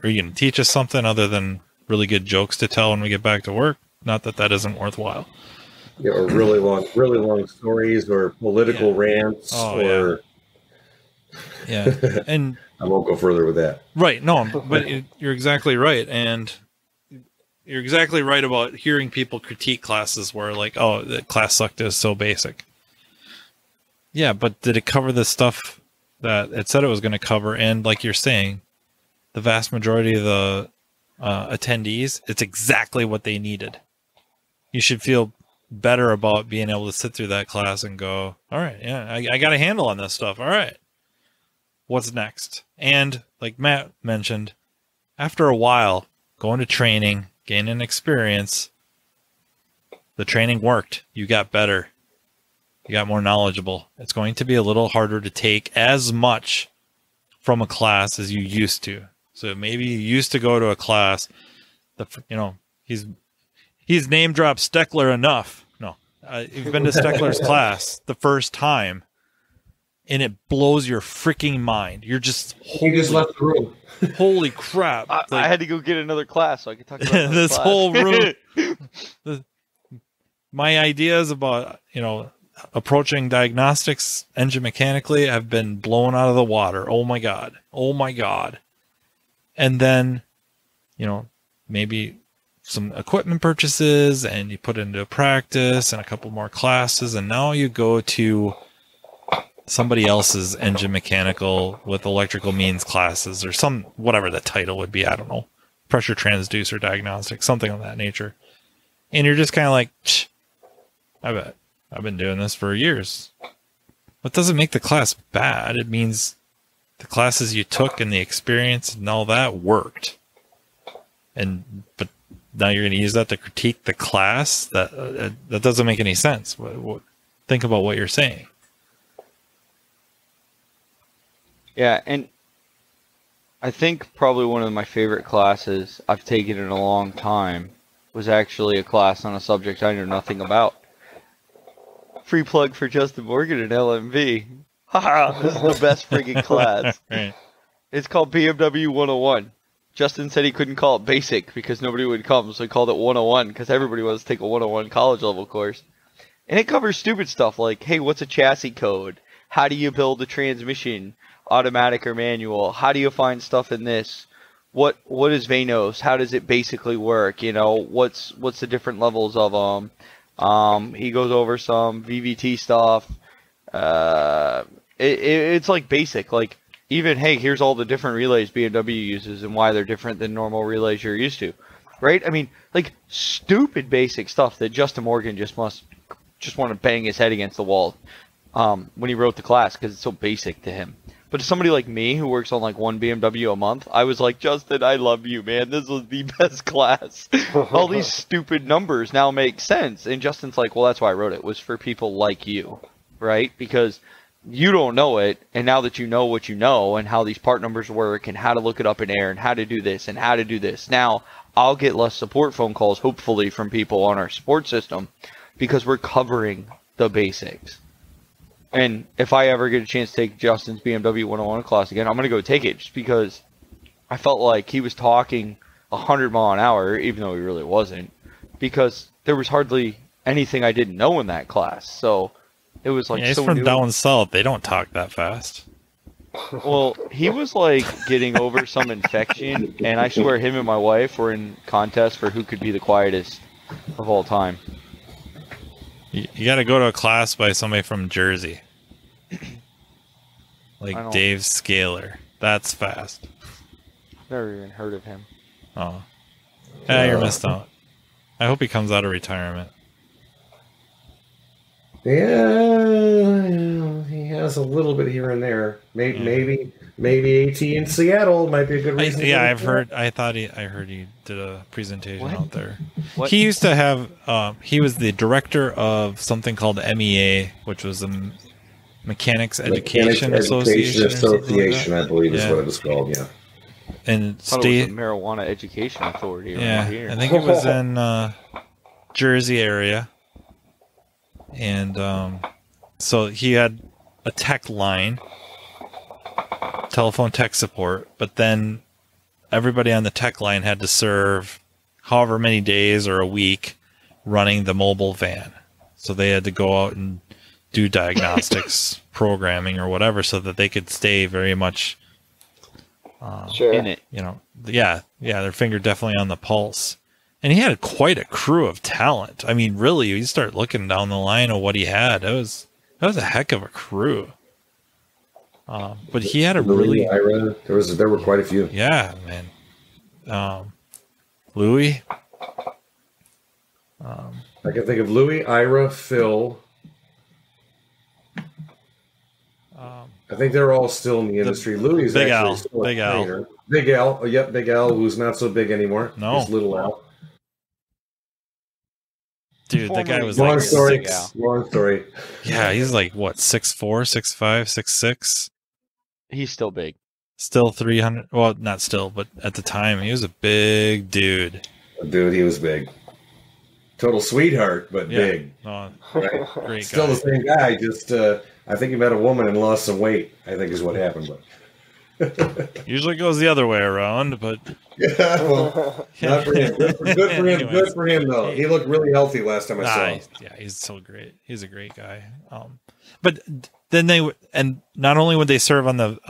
you going to teach us something other than really good jokes to tell when we get back to work? Not that isn't worthwhile. Yeah, or really long stories, or political rants, or. Yeah, and I won't go further with that. Right, no, but you're exactly right, and you're exactly right about hearing people critique classes where, like, oh, the class sucked, is so basic. Yeah, but did it cover the stuff that it said it was going to cover? And like you're saying, the vast majority of the attendees, it's exactly what they needed. You should feel better about being able to sit through that class and go, all right, yeah, I got a handle on this stuff. All right, what's next? And like Matt mentioned, after a while, going to training, gaining experience, the training worked. You got better. You got more knowledgeable. It's going to be a little harder to take as much from a class as you used to. So maybe you used to go to a class, he's name dropped Steckler enough. No, you've been to Steckler's class the first time, and it blows your freaking mind. You're just He just left the room. holy crap! I had to go get another class so I could talk about this class. whole room. My ideas about approaching diagnostics engine mechanically have been blown out of the water. Oh my god! Oh my god! And then, maybe some equipment purchases, and you put into practice and a couple more classes, and now you go to somebody else's engine mechanical with electrical means classes, or whatever the title would be. I don't know, pressure transducer diagnostics, something of that nature. And you're just kind of like, I bet I've been doing this for years. That doesn't make the class bad. It means the classes you took and the experience and all that worked. But now you're going to use that to critique the class? That doesn't make any sense. Think about what you're saying. Yeah, and I think probably one of my favorite classes I've taken in a long time was actually a class on a subject I knew nothing about. Free plug for Justin Morgan at LMV. Haha, this is the best friggin' class. Right. It's called BMW 101. Justin said he couldn't call it basic because nobody would come, so he called it 101 because everybody wants to take a 101 college level course. And it covers stupid stuff like, hey, what's a chassis code? How do you build a transmission, automatic or manual? How do you find stuff in this? What is Vanos? How does it basically work? What's the different levels of them? He goes over some VVT stuff. It's like basic, like even, hey, here's all the different relays BMW uses and why they're different than normal relays you're used to, right? I mean, like stupid basic stuff that Justin Morgan just want to bang his head against the wall when he wrote the class because it's so basic to him. But to somebody like me who works on like one BMW a month, I was like, Justin, I love you, man. This was the best class. All these stupid numbers now make sense. And Justin's like, well, that's why I wrote it. It was for people like you, right? Because you don't know it. And now that you know what you know and how these part numbers work and how to look it up in air and how to do this and how to do this, now I'll get less support phone calls, hopefully, from people on our support system because we're covering the basics. And if I ever get a chance to take Justin's BMW 101 class again, I'm going to go take it just because I felt like he was talking 100 mile an hour, even though he really wasn't, because there was hardly anything I didn't know in that class. So it was like he's so from new. down south. They don't talk that fast. Well, he was like getting over some infection, and I swear him and my wife were in contest for who could be the quietest of all time. You got to go to a class by somebody from Jersey. Like Dave Scaler. That's fast. Never even heard of him. Oh. Yeah, you're missed out. I hope he comes out of retirement. Yeah, he has a little bit here and there. Maybe AT in Seattle might be a good reason. I heard he did a presentation out there. What? He used to have. He was the director of something called MEA, which was the Mechanics Education Association. I believe is what it was called. Yeah. And I thought it was the Marijuana Education Authority. Yeah, here. I think it was in Jersey area. And so he had a tech line, telephone tech support, but then everybody on the tech line had to serve however many days or a week running the mobile van. So they had to go out and do diagnostics, programming or whatever, so that they could stay very much in it. Their finger definitely on the pulse. And he had quite a crew of talent. I mean, really, you start looking down the line of what he had. That was a heck of a crew. But he had a really there were quite a few. Yeah, man. Louis. I can think of Louis, Ira, Phil. I think they're all still in the industry. Louis is Big actually Al. still a Big Al. trainer. Big Al. Oh, yep, Big Al, who's not so big anymore. No. Just Little Al. Dude, that guy was Long like story. Big Al. Long story. Yeah, he's like what, 6'4", 6'5", 6'6". He's still big. Still 300. Well, not still, but at the time he was a big dude. Dude, he was big. Total sweetheart, but Yeah. big. Oh, Right? great Still guy. the same guy. Just I think he met a woman and lost some weight. I think is what happened. But Usually goes the other way around, but yeah, well, not for him. Good for him. Anyways. Good for him though. He looked really healthy last time I saw him. yeah, he's so great. He's a great guy. But then and not only would they serve on the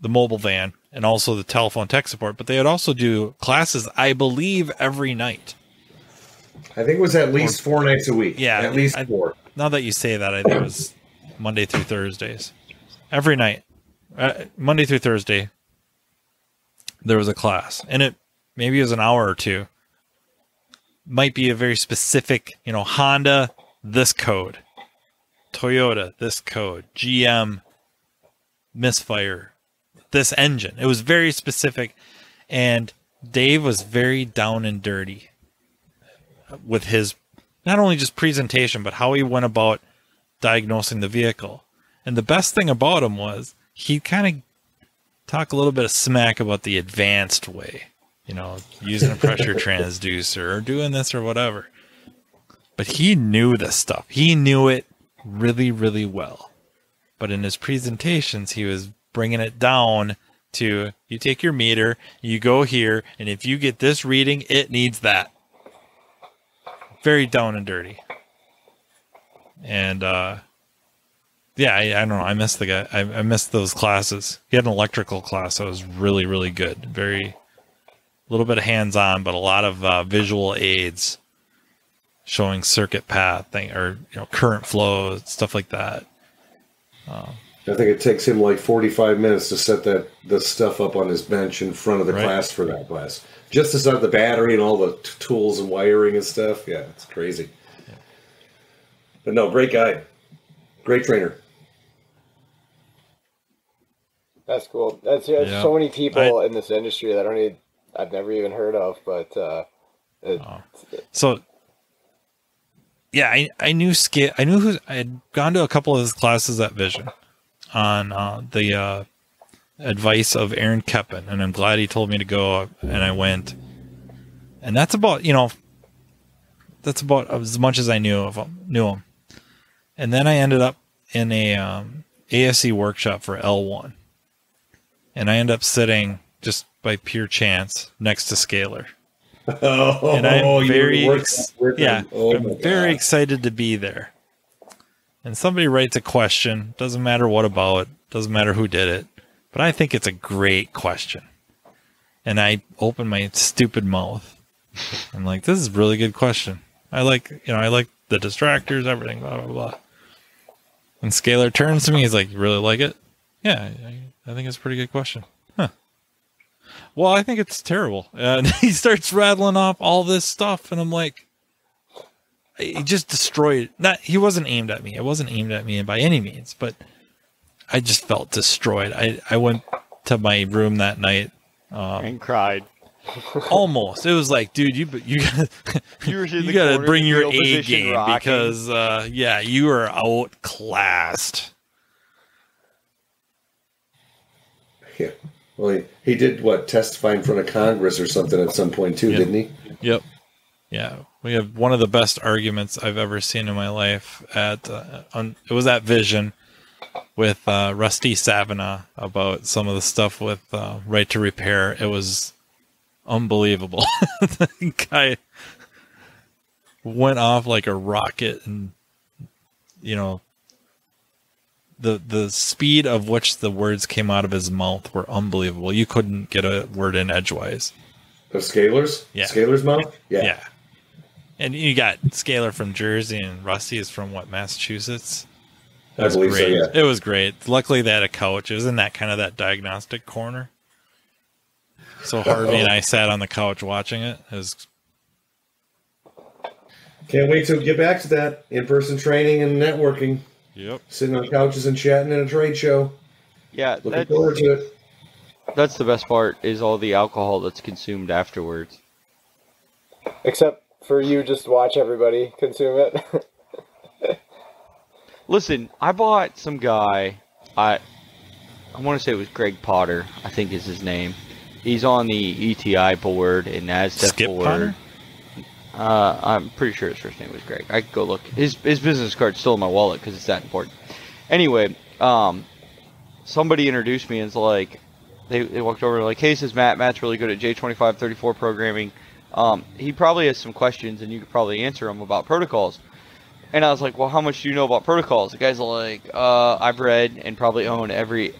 mobile van and also the telephone tech support, but they would also do classes, I believe, every night. I think it was at least 4 nights a week. Yeah, at least 4. Now that you say that, I think it was Monday through Thursdays. Every night. Monday through Thursday, there was a class. And maybe it was an hour or two. Might be a very specific, Honda, this code. Toyota, this code. GM, misfire, this engine. It was very specific. And Dave was very down and dirty with his, not only just presentation, but how he went about diagnosing the vehicle. And the best thing about him was he kind of talk a little bit of smack about the advanced way, using a pressure transducer or doing this or whatever. But he knew this stuff. He knew it really, really well. But in his presentations, he was bringing it down to, you take your meter, you go here, and if you get this reading, it needs that. Very down and dirty. And, yeah, I don't know. I missed the guy. I missed those classes. He had an electrical class that was really, really good. A little bit of hands-on, but a lot of visual aids showing circuit path or current flow, stuff like that. I think it takes him like 45 minutes to set the stuff up on his bench in front of the class for that class. Just to set up the battery and all the tools and wiring and stuff. Yeah, it's crazy. Yeah. But no, great guy. Great trainer. That's cool. That's so many people in this industry that I've never even heard of, but so yeah, I knew I had gone to a couple of his classes at Vision on the advice of Aaron Keppen, and I'm glad he told me to go, and I went. And that's about as much as I knew him. And then I ended up in a ASE workshop for L1. And I ended up sitting, just by pure chance, next to Scalar. Oh, and I'm very, I'm very excited to be there. And somebody writes a question, doesn't matter what about, doesn't matter who did it, but I think it's a great question. And I open my stupid mouth. I'm like, this is a really good question. I like the distractors, everything, blah, blah, blah. And Scalar turns to me, he's like, you really like it? Yeah, I think it's a pretty good question. Huh. Well, I think it's terrible. And he starts rattling off all this stuff, and I'm like, he just destroyed. He wasn't aimed at me. It wasn't aimed at me by any means, but I just felt destroyed. I went to my room that night and cried. Almost. It was like, dude, you gotta bring your A game because you are outclassed. Yeah. Well, he did testify in front of Congress or something at some point too, didn't he? Yep. Yeah, we have one of the best arguments I've ever seen in my life. It was at Vision with Rusty Savina about some of the stuff with right to repair. It was unbelievable. The guy went off like a rocket, and the speed of which the words came out of his mouth were unbelievable. You couldn't get a word in edgewise. Of Scalar's? Yeah. Scalar's mouth? Yeah. And you got Scalar from Jersey, and Rusty is from Massachusetts. I believe great. so, yeah. It was great. Luckily they had a couch. It was in that diagnostic corner. So Harvey and I sat on the couch watching it. It was Can't wait to get back to that in-person training and networking. Yep. Sitting on couches and chatting in a trade show. Yeah, Looking forward to it. that's the best part, is all the alcohol that's consumed afterwards. Except for you, just watch everybody consume it. Listen, I bought some guy, I want to say it was Greg Potter, I think is his name. He's on the ETI board and NASDAQ Skip board. Potter? I'm pretty sure his first name was Greg. I could go look. His business card's still in my wallet because it's that important. Anyway, somebody introduced me and it's like, they walked over like, hey, this is Matt. Matt's really good at J2534 programming. He probably has some questions and you could probably answer them about protocols. And I was like, well, how much do you know about protocols? The guy's like, I've read and probably own every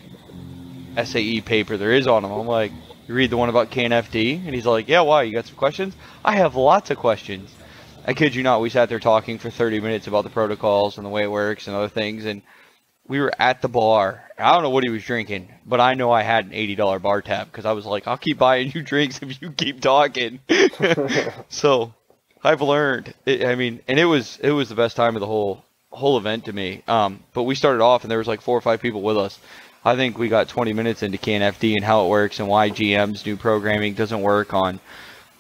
SAE paper there is on them. I'm like, you read the one about KNFD? And he's like, yeah, why? You got some questions? I have lots of questions. I kid you not, we sat there talking for 30 minutes about the protocols and the way it works and other things. And we were at the bar. I don't know what he was drinking, but I know I had an $80 bar tab because I was like, I'll keep buying you drinks if you keep talking. So I've learned. And it was the best time of the whole event to me. But we started off and there was like 4 or 5 people with us. I think we got 20 minutes into KNFD and how it works and why GM's new programming doesn't work on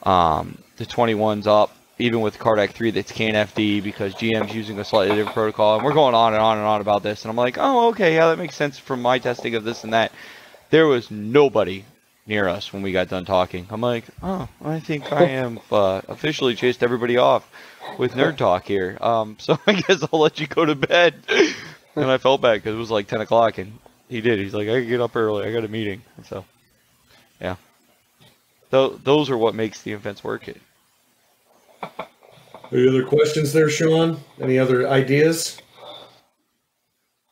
the 21s up, even with Cardac 3 that's KNFD, because GM's using a slightly different protocol. And we're going on and on and on about this. And I'm like, oh, okay, yeah, that makes sense from my testing of this and that. There was nobody near us when we got done talking. I'm like, oh, I think I am officially chased everybody off with nerd talk here. So I guess I'll let you go to bed. And I felt bad because it was like 10 o'clock and he did. He's like, I can get up early. I got a meeting. So, yeah. Those are what makes the events work. Any other questions there, Sean? Any other ideas?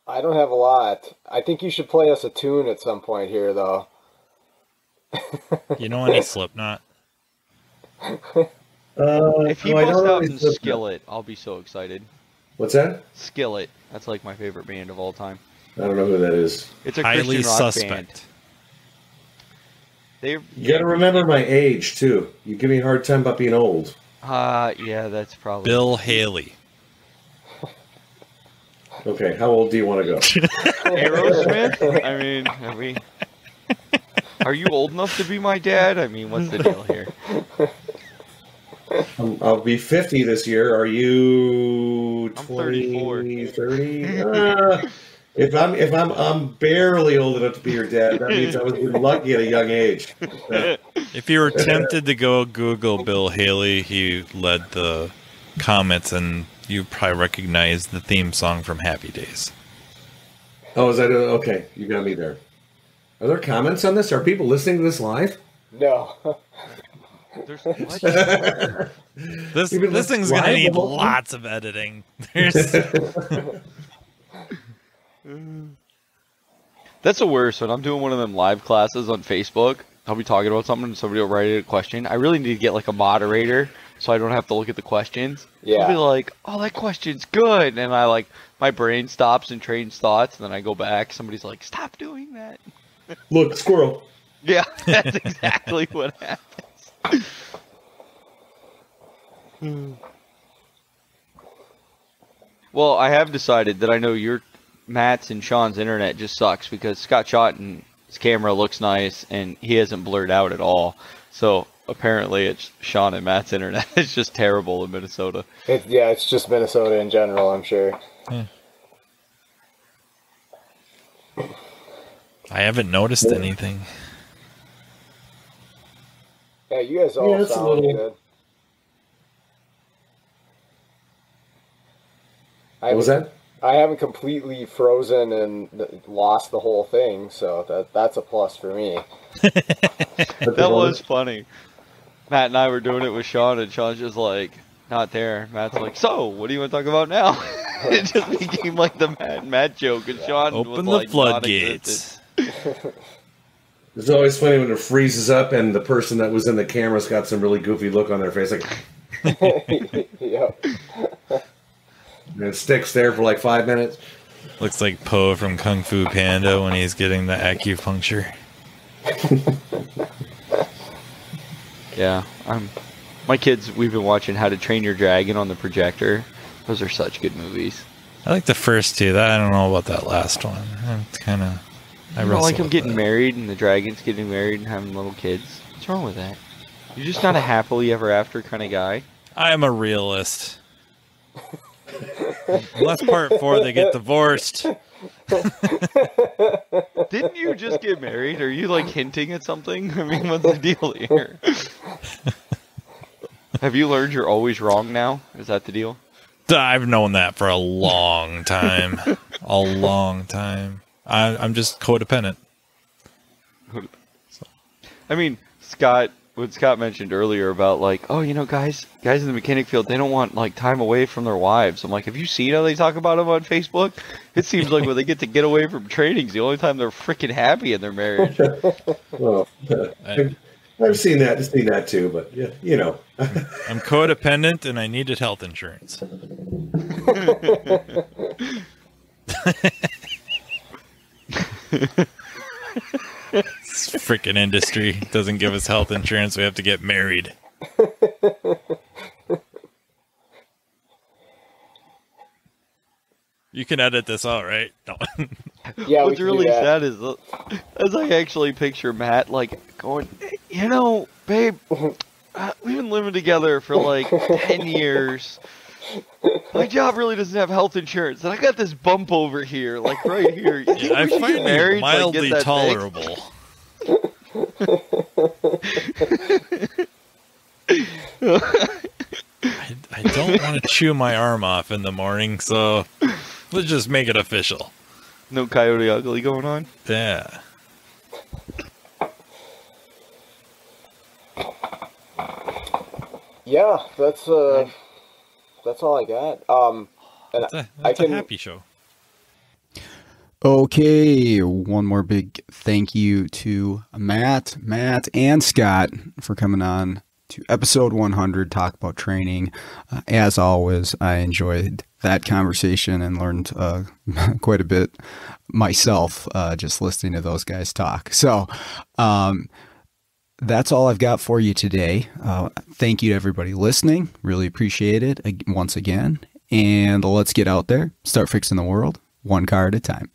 I don't have a lot. I think you should play us a tune at some point here, though. You know any Slipknot? If he no, busts out in Skillet, I'll be so excited. What's that? Skillet. That's like my favorite band of all time. I don't know who that is. It's a Highly Christian rock suspect. band. You got to remember my age, too. You give me a hard time about being old. Yeah, that's probably Bill Haley. Okay, how old do you want to go? Aerosmith. I mean, are you old enough to be my dad? I mean, what's the deal here? I'll be 50 this year. Are you 20, I'm 34. 30? If I'm barely old enough to be your dad, that means I was lucky at a young age. If you were tempted to go Google Bill Haley, he led the comments, and you probably recognize the theme song from Happy Days. Oh, is that okay? You got me there. Are there comments on this? Are people listening to this live? No. There's what? This thing's gonna need lots of editing. That's the worst. When I'm doing one of them live classes on Facebook, I'll be talking about something and somebody will write a question. I really need to get like a moderator so I don't have to look at the questions. Yeah. I'll be like, oh, that question's good. And I like, my brain stops and trains thoughts. And then I go back. Somebody's like, stop doing that. Look, squirrel. Yeah, that's exactly what happens. Well, I have decided that I know Matt's and Sean's internet just sucks because Scott Shotton, his camera looks nice and he hasn't blurred out at all. So apparently it's Sean and Matt's internet. It's just terrible in Minnesota. It's just Minnesota in general, I'm sure. I haven't noticed anything. Yeah, you guys all sound good. What was that? I haven't completely frozen and lost the whole thing, so that's a plus for me. That was funny. Matt and I were doing it with Sean, and Sean's just like, not there. Matt's like, so, what do you want to talk about now? It just became like the Matt joke, and Sean Open was the floodgates. It's always funny when it freezes up and the person that was in the camera's got some really goofy look on their face, like, Yep. and it sticks there for like 5 minutes. Looks like Po from Kung Fu Panda when he's getting the acupuncture. Yeah, My kids, we've been watching How to Train Your Dragon on the projector. Those are such good movies. I like the first two. I don't know about that last one. It's kind of... I don't like them getting that. married and the dragons getting married and having little kids. What's wrong with that? You're just not a happily ever after kind of guy. I'm a realist. Unless part 4, they get divorced. Didn't you just get married? Are you like hinting at something? I mean, what's the deal here? Have you learned you're always wrong now? Is that the deal? I've known that for a long time. A long time. I'm just codependent. I mean, what Scott mentioned earlier about like, oh, you know, guys in the mechanic field, they don't want like time away from their wives. I'm like, have you seen how they talk about them on Facebook? It seems like when they get away from training is the only time they're freaking happy in their marriage. Well, I've seen that too, but yeah, you know. I'm codependent and I needed health insurance. This freaking industry doesn't give us health insurance. We have to get married. You can edit this out, right? No. Yeah, What's really sad is, as I actually picture Matt, like, going, you know, babe, we've been living together for like 10 years. My job really doesn't have health insurance, and I got this bump over here, like right here. You think I we should find get married it mildly so I can get that tolerable. I don't want to chew my arm off in the morning, so let's just make it official. No Coyote Ugly going on? Yeah. Yeah, that's all I got. And That's a happy show. Okay, one more big thank you to Matt, and Scott for coming on to episode 100, talk about training. As always, I enjoyed that conversation and learned quite a bit myself just listening to those guys talk. So that's all I've got for you today. Thank you to everybody listening. Really appreciate it once again. And let's get out there, start fixing the world one car at a time.